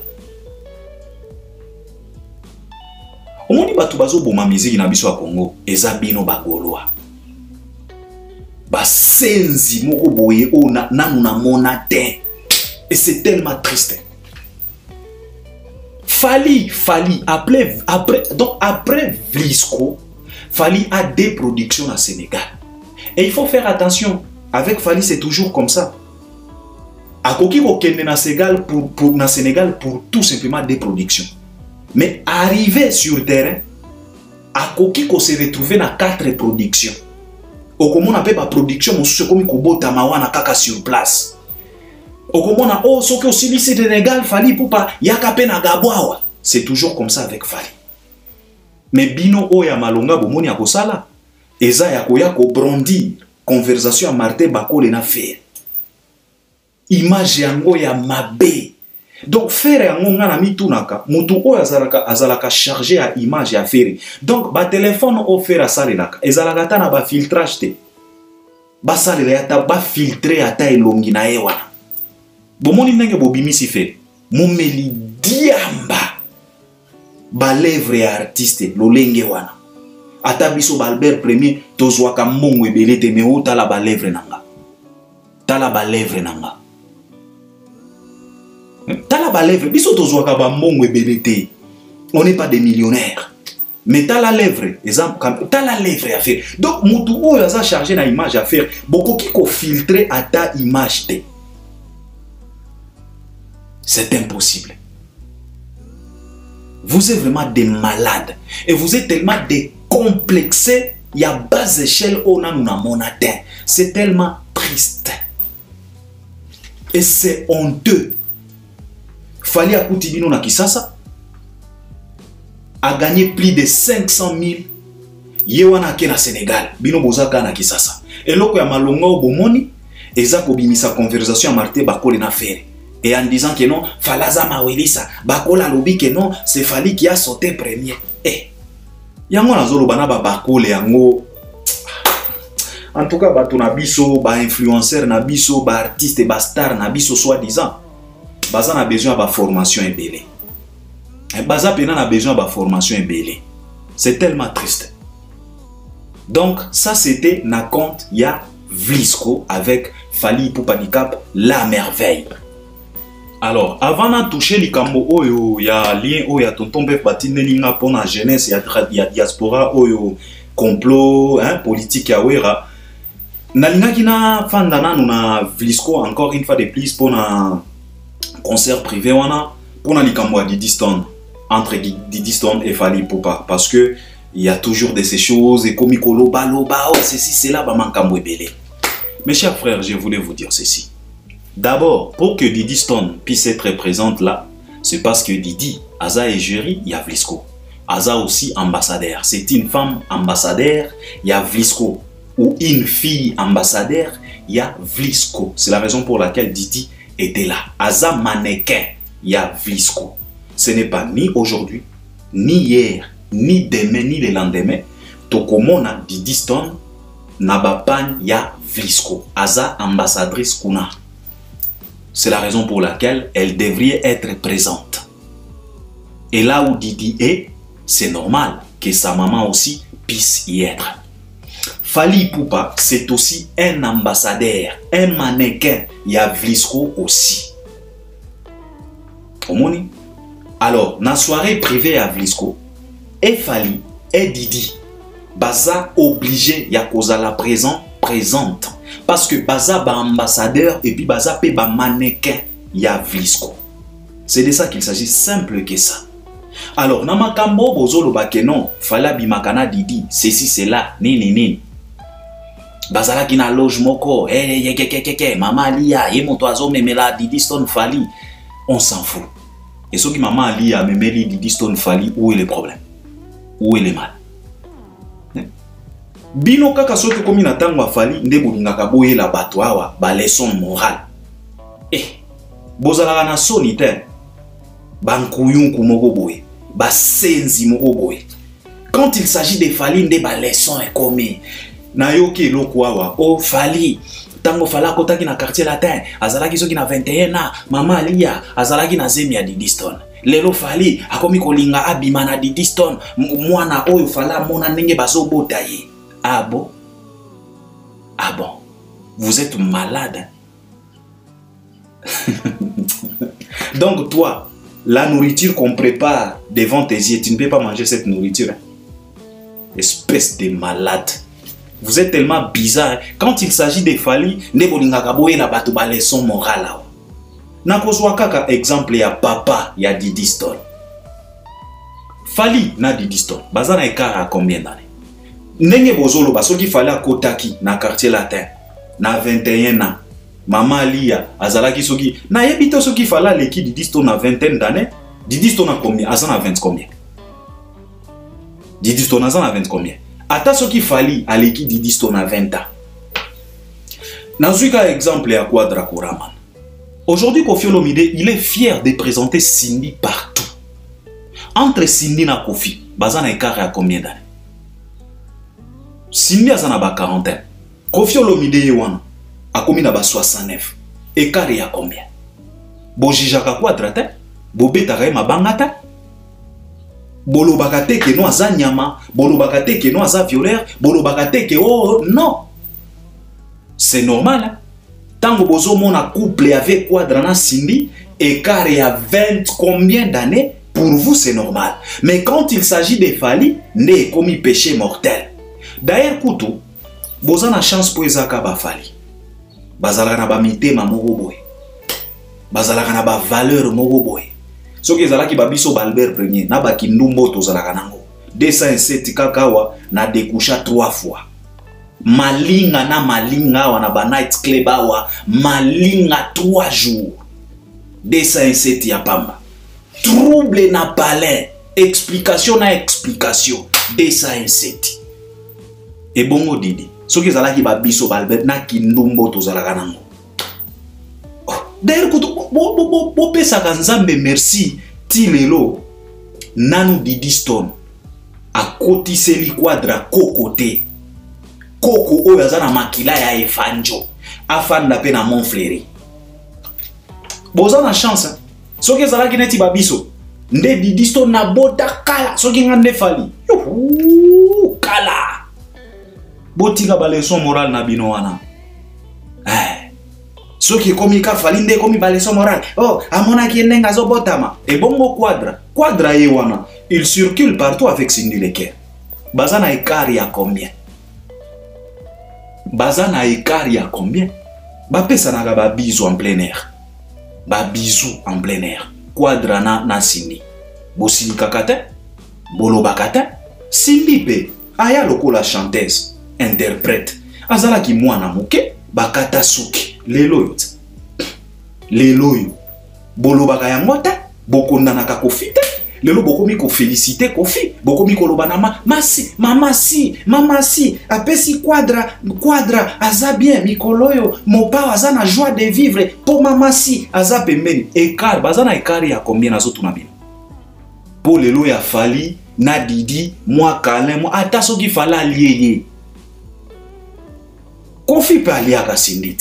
Omoni batu bazo boma musique na biso ya Congo eza bino bagolwa. Basenzi moko boye o nanu na mona te. Et c'est tellement triste. Fally après Vlisco, Fally a des productions à Sénégal. Et il faut faire attention. Avec Fally, c'est toujours comme ça. Akoki ko kende na Sénégal pour tout simplement des productions. Mais arrivé sur terrain, Akoki ko se retrouver na 4 productions. Okomona pe ba production mosusu komi kobota mawana kaka sur place. Okomona oh soki aussi lycée de Sénégal Fally Ipupa yaka pe na gabwawa. C'est toujours comme ça avec Fally. Mais bino oya malonga bomoni akosala eza ya koya ko brandir conversation à Martin Bakola na Ferre. Image yango ya mabe Donc faire yango nga na mitunaka mutu oyo azalaka chargé à image ya faire. Donc ba téléphone o faire asalelaka ezalaka ta na ba filtrage te. Ba salela ta ba filtrer ata elongi na ye wana. Bomoni ndenge bobimisi faire. Momeli diamba ba lèvre ya artiste lolenge wana. Ata biso ba Albert Premier tozwaka mongo ebele te me otala ba lèvre nanga. Tala ba lèvre nanga. Tala ba lèvre, biso tozwaka ba mongo ebele te. On n'est pas des millionnaires. Mais tala lèvre, exemple, tala lèvre à faire. Donc mutu oyo aza chargé na image à faire, bokoki ko filtrer ata image te. C'est impossible. Vous êtes vraiment des malades. Et vous êtes tellement décomplexés. Il y a bas échelle on a monatin. C'est tellement triste. Et c'est honteux. Fally Akuti bino na Kisasa a gagné plus de 500 000. Yewana ke na Sénégal. Bino bozaka na Kisasa. Et loko ya malonga bomoni. Eza kobimisa conversation à Martin Bakole na faire. Et en disant que non, Falaza Mawelisa, Bakola lobi que non, c'est Fally qui a sauté premier. Eh, yango nazolo bana ba Bakole yango. En tout cas, bato na biso, ba influenceur na biso, ba artiste, ba star na biso soi-disant. Baza na besoin ba formation ebele. Baza pena na besoin ba formation ebele. C'est tellement triste. Donc ça c'était na compte ya Vlisco avec Fally Ipupa Nikap la merveille. Alors, avant de toucher les cambo oyo, il y a lien oyo ya tonton Bef Batine ninga pour la jeunesse, il y a diaspora oyo complot, hein, politique ya wera. Nalinga kina fandana na Vlisco encore une fois de plus pour un concert privé wana pour na likambo Didi Stone entre Didi Stone et Fally Ipupa parce que il y a toujours de ces choses et comme ikoloba loba, oh ceci c'est là ba mankambo ebele. Mes chers frères, je voulais vous dire ceci. D'abord, pour que Didi Stone puisse être présente là, c'est parce que Didi, Aza et Jury, il y a Vlisco. Aza aussi ambassadeur. C'est une femme ambassadeur, il y a Vlisco. Ou une fille ambassadeur, il y a Vlisco. C'est la raison pour laquelle Didi était là. Aza mannequin, il y a Vlisco. Ce n'est pas ni aujourd'hui, ni hier, ni demain, ni le lendemain. Tokomona Didi Stone, Nabapan, il y a Vlisco. Aza ambassadrice Kuna. C'est la raison pour laquelle elle devrait être présente. Et là où Didi est, c'est normal que sa maman aussi puisse y être. Fally Ipupa, c'est aussi un ambassadeur, un mannequin. Il y a Vlisco aussi. Alors, dans la soirée privée à Vlisco, et Fally et Didi, Baza obligé, il y a cause à la présente. Parce que Baza ba ambassadeur et puis Baza pe ba mannequin, il y a Vlisco. C'est de ça qu'il s'agit, simple que ça. Alors, namakambo bozolo ba ke non, Fally bimakana Didi, ceci c'est là, ni. Bazala ki na loge moko, maman Lia, ye moto azo memela Didi Stone Fally, on s'en fout. Et ce qui maman Lia memeli Didi Stone Fally, où est le problème? Où est le mal? Bino kaka soki komi na tango Fally nde bolingaka boyela bato awa ba leçon morale. Bozalaka na soni te. Bankuyunku moko boye, ba senzi moko boye. Quand il s'agit de Fally nde ba leçon ekomi. Na yoki eloko awa, oh Fally tango Fally akotaki na quartier latin, azalaki soki na 21 ans, maman Lia azalaki na zemi ya Didi Stone. Lelo Fally akomi kolinga abima na Didi Stone, mwana oyo Fally amona ndenge bazobota ye. Ah bon? Ah bon? Vous êtes malade? Donc toi, la nourriture qu'on prépare devant tes yeux, tu ne peux pas manger cette nourriture. Espèce de malade. Vous êtes tellement bizarre. Quand il s'agit de Fally, ne bolingaka boye la bato ba leçon morale. Nakozwa kaka exemple ya papa ya Didi Stone. Fally na Didi Stone, bazana ekara combien d'années? Ndenge bozolo basoki Fally akotaki na quartier latin na 21 ans. Maman Lia azalaki soki na yebito soki Fally leki Didi Stone na vingtaine d'années. Didi Stone a combien? Azana 20 combien? Didi Stone azana 20 combien? Ata soki Fally aleki Didi Stone na 20 ans. Nazuika exemple ya Quadra Koraman. Aujourd'hui, Koffi Olomide, il est fier de présenter Cindy partout. Entre Cindy et Koffi, Bazana écart à combien d'années? Cindy a 40 Koffi Olomide Yewana a combien d'années? 69. Écart à combien? Bojijaka quadrate, Bobeta ma bangata. Bolobakate ke no aza nyama, bolobakate ke no aza violeur, bolobakate ke oh non. C'est normal. Hein? Tant que bozo mon couple avec Quadrana Cindy, écart à 20 combien d'années, pour vous c'est normal. Mais quand il s'agit de Fally, n'est commis péché mortel. D'ailleurs, Koutou, bozo na chance pour ezaka ba Fally. Bazalaka na ba mitema moko boy. Bazalaka na ba valeur moko boy. Ce qui est là qui ba biso Albert Premier, na ba kindumbo to zalaka nango. 207 kakawa na découcha 3 fois. Malinga na malinga wana ba night club awa malinga 3 jours 207 ya pamba trouble na palais explication na explication 207 et bongo didi soki ezalaki ba biso balbet na kindumbo tozalaka nango d'ailleurs bo pesaka nzambe merci ti lelo nanu Didi Stone akotiseli Quadra kokote Koko oyo aza na makila ya efanjo afanda pe na Montfleury boza na chance soki ezalaki neti babiso nde Didi Stone na bota kala soki nga nde Fally kala botika ba leçon morale na bino wana soki komi ka Fally nde komi ba leçon morale oh amonaki ndenga azobotama e bongo Quadra ye wana il circule partout avec Cindy Leker baza na écart ya combien? Bazana écart ya combien? Bapesa na ba bisou en plein air. Ba bisou en plein air. Quadra na Cindy. Bosili kakate, bolo bakate, Cindy pe aya lokola chanteuse, interprète. Azala ki mwana muke, bakata suki. Lelo yo. Bolo bakaya ngota, bokonda na kakofite. Lelo bokomi ko féliciter Koffi, bokomi ko lobana mama si apesi Quadra aza bien mikoloyo mopa aza na joie de vivre po mama si aza pembeni écart bazana écart ya combien na zotu na bino po lelo ya Fally na Didi moi calme ata soki Fally aliye Koffi pe aliaka Cindy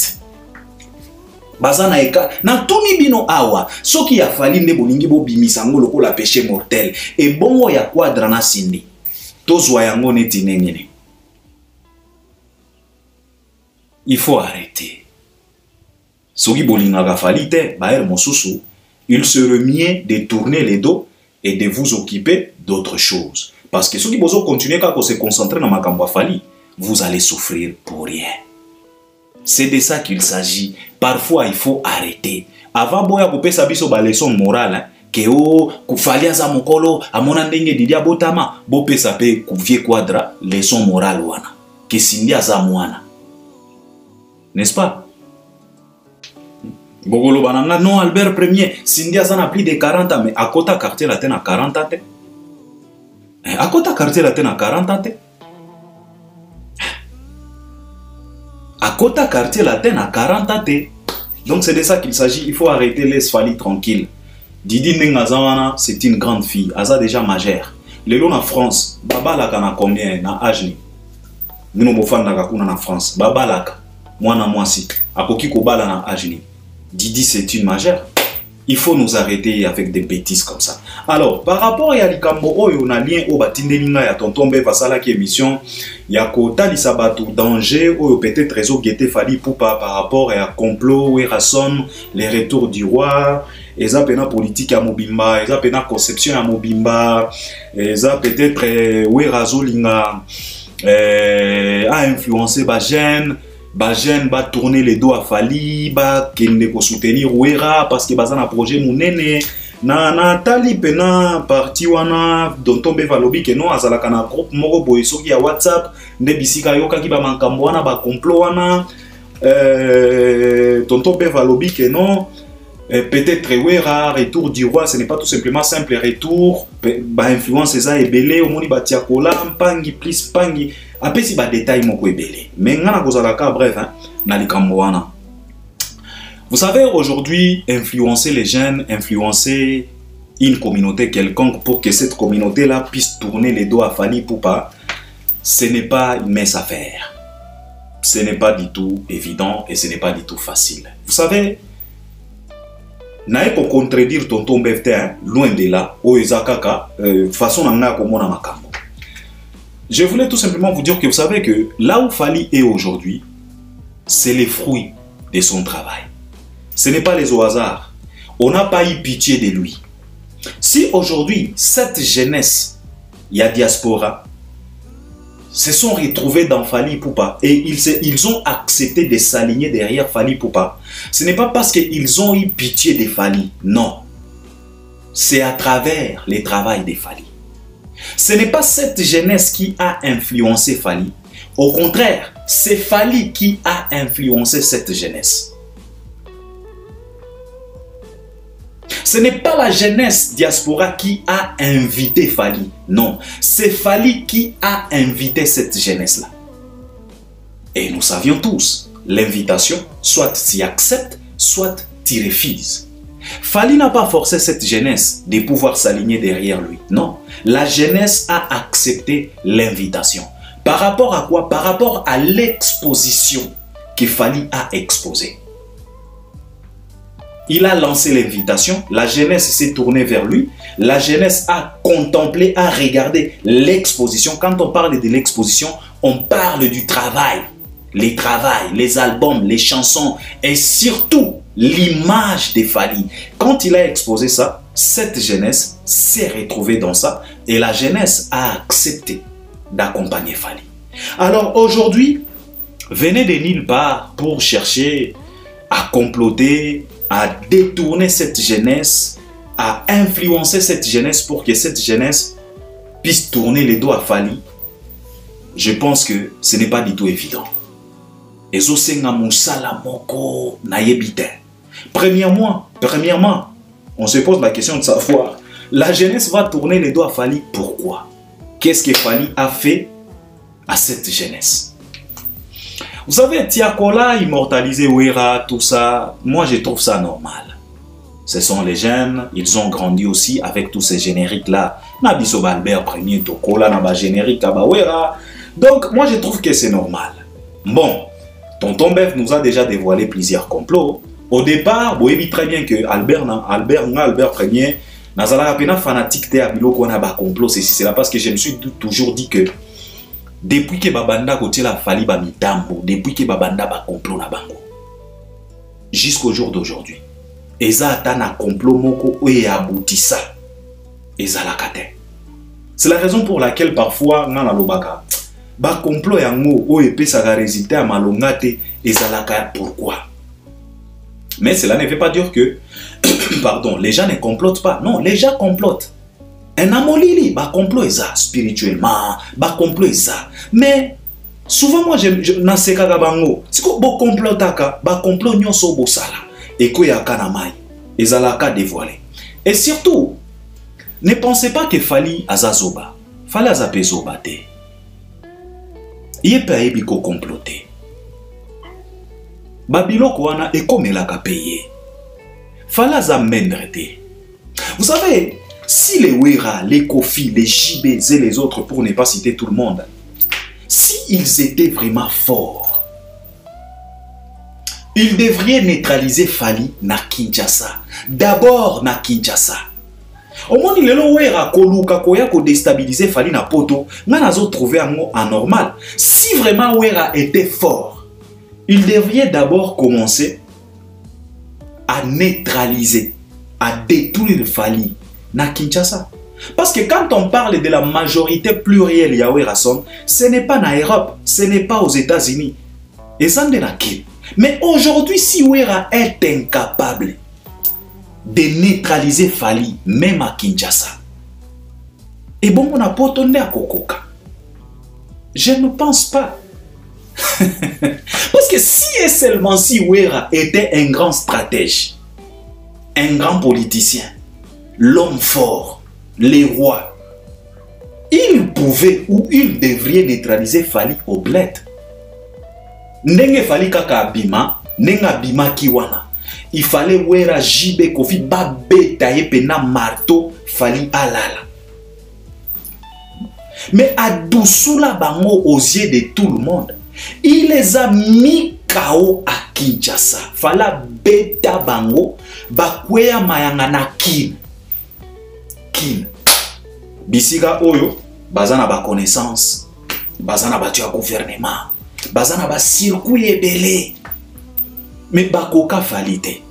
bazana eka na tumi bino awa soki ya Fally nde bolingi bo bimisa ngo lokola péché mortel e bongo ya Quadra na Cindy tozwa yango neti nengene. Il faut arrêter. Soki bolinga Fally te baer mosusu il serait mieux de tourner les dos et de vous occuper d'autres choses parce que soki bozo continuer kako se concentrer na makambo Fally vous allez souffrir pour rien. C'est de ça qu'il s'agit. Parfois, il faut arrêter. Avant, boya kopesa biso ba leçon morale, que o Fally aza mokolo, amona ndenge Didi abotama, bo pesa pe kuvie Quadra leçon morale wana. Que Cindy aza mwana. N'est-ce pas? Bogolo bananga non Albert Premier, Cindy aza na plus de 40 ans, mais à kota quartier la ten à 40 ans. À kota quartier la ten à 40 ans. À Kota quartier latin à 40 ans. Donc c'est de ça qu'il s'agit. Il faut arrêter, laisse Fally tranquille. Didi Nengazawana, c'est une grande fille. Elle a déjà majeure. Le long en France, Baba Laka na combien na âge? Nous sommes en France. Baba Laka, moi na moi si. Akoki Kobala na âge. Didi c'est une majeure. Il faut nous arrêter avec des bêtises comme ça. Alors, par rapport à Likambo, on a lien au Batindelinga, ya tonton Beva Sala qui émission, ya Kota Lisabatu danger, ou peut-être réseau qui était Fally Poupa par rapport à complot, et rasson, les retours du roi, et ça pena politique à Mobimba, et ça pena conception à Mobimba, et ça peut-être, oui, Razolinga, a influencé Bajen. Bajen va tourner les dos à Fally, ba kende ko soutenir Wera parce que bazana projet munene na tali pena parti wana Tonton Beva lobi ke non azalaka na groupe moko boy soki ya WhatsApp nde bisika yoka ki ba mankambo wana ba complot wana Tonton Beva lobi ke non peut-être Wera retour du roi ce n'est pas tout simplement simple retour ba influence eza ebele omoni ba tiakola mpangi plus pangi après si ba détail moko ebele mais ngana kozala ka bref hein na likambo wana Vous savez, aujourd'hui, influencer les jeunes, influencer une communauté quelconque pour que cette communauté-là puisse tourner les dos à Fally Ipupa, ce n'est pas une mince affaire. Ce n'est pas du tout évident et ce n'est pas du tout facile. Vous savez, nae pour contredire tonton Befter, loin de là, Oezakaka, façon nanga komona makambo. Je voulais tout simplement vous dire que vous savez que là où Fally est aujourd'hui, c'est les fruits de son travail. Ce n'est pas les au hasard. On n'a pas eu pitié de lui. Si aujourd'hui, cette jeunesse, il y a diaspora, se sont retrouvés dans Fally Ipupa et ils ont accepté de s'aligner derrière Fally Ipupa, ce n'est pas parce qu'ils ont eu pitié de Fally, non. C'est à travers le travail de Fally. Ce n'est pas cette jeunesse qui a influencé Fally. Au contraire, c'est Fally qui a influencé cette jeunesse. Ce n'est pas la jeunesse diaspora qui a invité Fally. Non, c'est Fally qui a invité cette jeunesse-là. Et nous savions tous, l'invitation, soit tu acceptes, soit tu refuses. Fally n'a pas forcé cette jeunesse de pouvoir s'aligner derrière lui. Non, la jeunesse a accepté l'invitation. Par rapport à quoi? Par rapport à l'exposition que Fally a exposée. Il a lancé l'invitation, la jeunesse s'est tournée vers lui, la jeunesse a contemplé, a regardé l'exposition. Quand on parle de l'exposition, on parle du travail. Les albums, les chansons et surtout l'image de Fally. Quand il a exposé ça, cette jeunesse s'est retrouvée dans ça et la jeunesse a accepté d'accompagner Fally. Alors aujourd'hui, venez de nulle part pour chercher à comploter, à détourner cette jeunesse, à influencer cette jeunesse pour que cette jeunesse puisse tourner les dos à Fally. Je pense que ce n'est pas du tout évident. Premièrement, on se pose la question de savoir, la jeunesse va tourner les dos à Fally, pourquoi? Qu'est-ce que Fally a fait à cette jeunesse? Vous savez, Tiakola, immortalisé Wera, tout ça, moi je trouve ça normal. Ce sont les jeunes, ils ont grandi aussi avec tous ces génériques-là. Nabiso Albert Premier, Tokola, Naba générique, Wera. Donc, moi je trouve que c'est normal. Bon, Tonton Bef nous a déjà dévoilé plusieurs complots. Au départ, vous savez très bien que Albert Premier, Nazala Pena fanatique de Abilo qu'on a complot, c'est cela parce que je me suis toujours dit que depuis que Babanda côté la Fally ba mitambo, depuis que Babanda ba complot na bango, jusqu'au jour d'aujourd'hui, eza atana complot moko oye aboutissa, eza la kate. C'est la raison pour laquelle parfois ngana lobaka, ba complot yango oye pesa ga résultat à malongate, eza la kate. Pourquoi? Mais cela ne veut pas dire que, pardon, les gens ne complotent pas. Non, les gens complotent. Un amolili, bah complot est ça, spirituellement, bah complot est ça. Mais souvent moi je n'aseka gabango. Si ko bo complot taka, bah complot nyonso bo sala. Et ko ya kanamai, ezalaka dévoilé. Et surtout, ne pensez pas que Fally azazoba. Fally azapezoba te. Yepe ayebi ko comploter. Babiloko wana ekomelaka paye. Fally azamendre te. Vous savez, si les Wera, les Kofi, les JB et les autres, pour ne pas citer tout le monde, s'ils étaient vraiment forts, ils devraient neutraliser Fally na Kinshasa. D'abord na Kinshasa. Au moins, il est là Wera, Koluka, Koya, ko déstabiliser Fally na poto, n'a pas trouvé un mot anormal. Si vraiment Wera était fort, il devrait d'abord commencer à neutraliser, à détruire Fally na Kinshasa. Parce que quand on parle de la majorité plurielle Yahweh Rasson, ce n'est pas en Europe, ce n'est pas aux États-Unis. Et ça n'est pas. Mais aujourd'hui, si Wera est incapable de neutraliser Fally, même à Kinshasa, et bon, on n'a pas tourné à Kokoka. Je ne pense pas. Parce que si et seulement si Wera était un grand stratège, un grand politicien, l'homme fort, les rois, il pouvait ou il devrait neutraliser Fally au bled. Ndenge Fally kaka abima, nenga abima kiwana. il fallait wera jibe kofi ba beta ye pena marteau fali alala. Mais à Dousoula bango aux yeux de tout le monde, il les a mis KO à Kinshasa. Fala beta bango bakwea mayanga na kin. Bisiga oyo bazana ba connaissance, bazana ba tua gouvernement, bazana ba circuit ebele. Mais bakoka falite.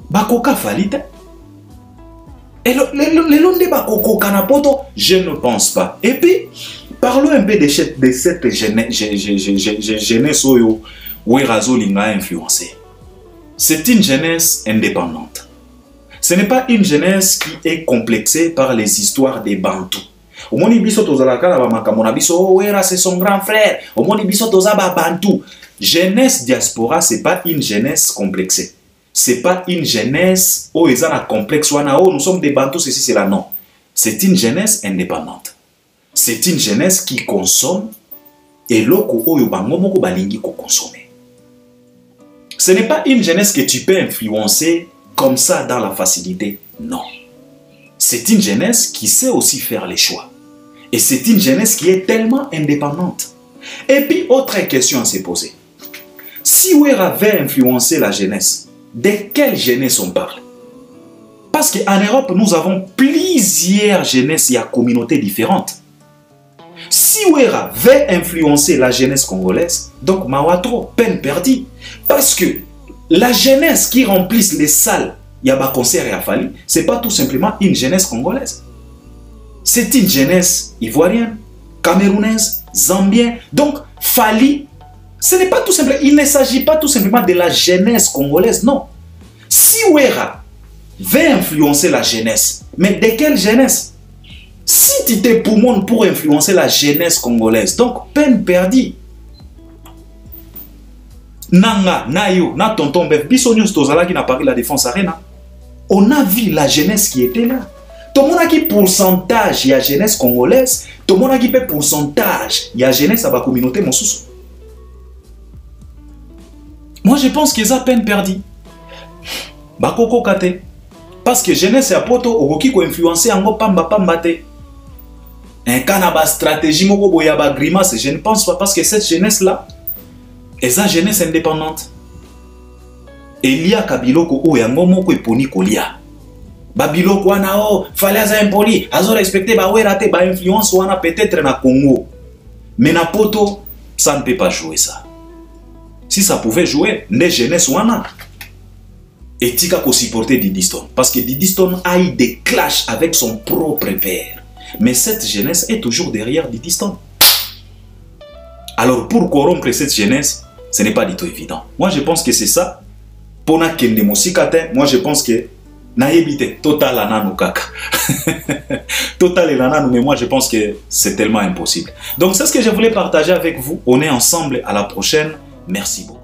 Bakoka falite. Et le long de bakoko kanapoto, je ne pense pas. Et puis, parlons un peu de cette jeunesse où Erazo Linga a influencé. C'est une jeunesse indépendante. Ce n'est pas une jeunesse qui est complexée par les histoires des Bantous. Au moni biso tozalaka na bamakamona biso oh Era c'est son grand frère. Au moni biso tozaba Bantou. Jeunesse diaspora, c'est pas une jeunesse complexée. C'est pas une jeunesse où ils ont un complexe ou nous sommes des Bantous, ceci, c'est là, non. C'est une jeunesse indépendante. C'est une jeunesse qui consomme et l'oko oyo bangomoko balingi ko consommer. Ce n'est pas une jeunesse que tu peux influencer comme ça dans la facilité, non. C'est une jeunesse qui sait aussi faire les choix. Et c'est une jeunesse qui est tellement indépendante. Et puis, autre question à se poser. Si Ouera avait influencé la jeunesse, de quelle jeunesse on parle? Parce qu'en Europe, nous avons plusieurs jeunesses et communautés différentes. Si Ouera veut influencer la jeunesse congolaise, donc Mawatro, peine perdue. Parce que la jeunesse qui remplisse les salles, Yaba Concert et Afali, ce n'est pas tout simplement une jeunesse congolaise. C'est une jeunesse ivoirienne, camerounaise, zambienne. Donc, Fali, ce n'est pas tout simplement, il ne s'agit pas tout simplement de la jeunesse congolaise, non. Si Ouera veut influencer la jeunesse, mais de quelle jeunesse? Si tu te poumons pour influencer la jeunesse congolaise, donc peine perdue. Nanga, Nayo, na tonton Bef, biso news tozala qui n'a pas la défense arena. On a vu la jeunesse qui était là. Tout le monde a qui pourcentage, il y a jeunesse congolaise, tout le monde a qui fait pourcentage, il y a jeunesse à la communauté Monsous. Moi, je pense qu'ils ont peine perdue. Bakoko kate. Parce que jeunesse à poto, okoki ko influencer ango pamba te. Un canaba stratégie moko boya ba grimace, je ne pense pas parce que cette jeunesse là, est une jeunesse indépendante. Elia kabiloko o yango moko eponi kolia. Babiloko wana o, fallait aza impoli, azo respecter ba Ouera te ba influence wana peut-être na Congo. Mais na poto, ça ne peut pas jouer ça. Si ça pouvait jouer, les jeunesse wana. Et tika ko supporter Didi Stone. Parce que Didi Stone a eu des clashs avec son propre père. Mais cette jeunesse est toujours derrière Didi Stone. Alors pour corrompre cette jeunesse, ce n'est pas du tout évident. Moi je pense que c'est ça. Pour na kende mosikate, moi je pense que na ebite total ananu kaka. Total ananu, mais moi je pense que c'est tellement impossible. Donc c'est ce que je voulais partager avec vous. On est ensemble, à la prochaine. Merci beaucoup.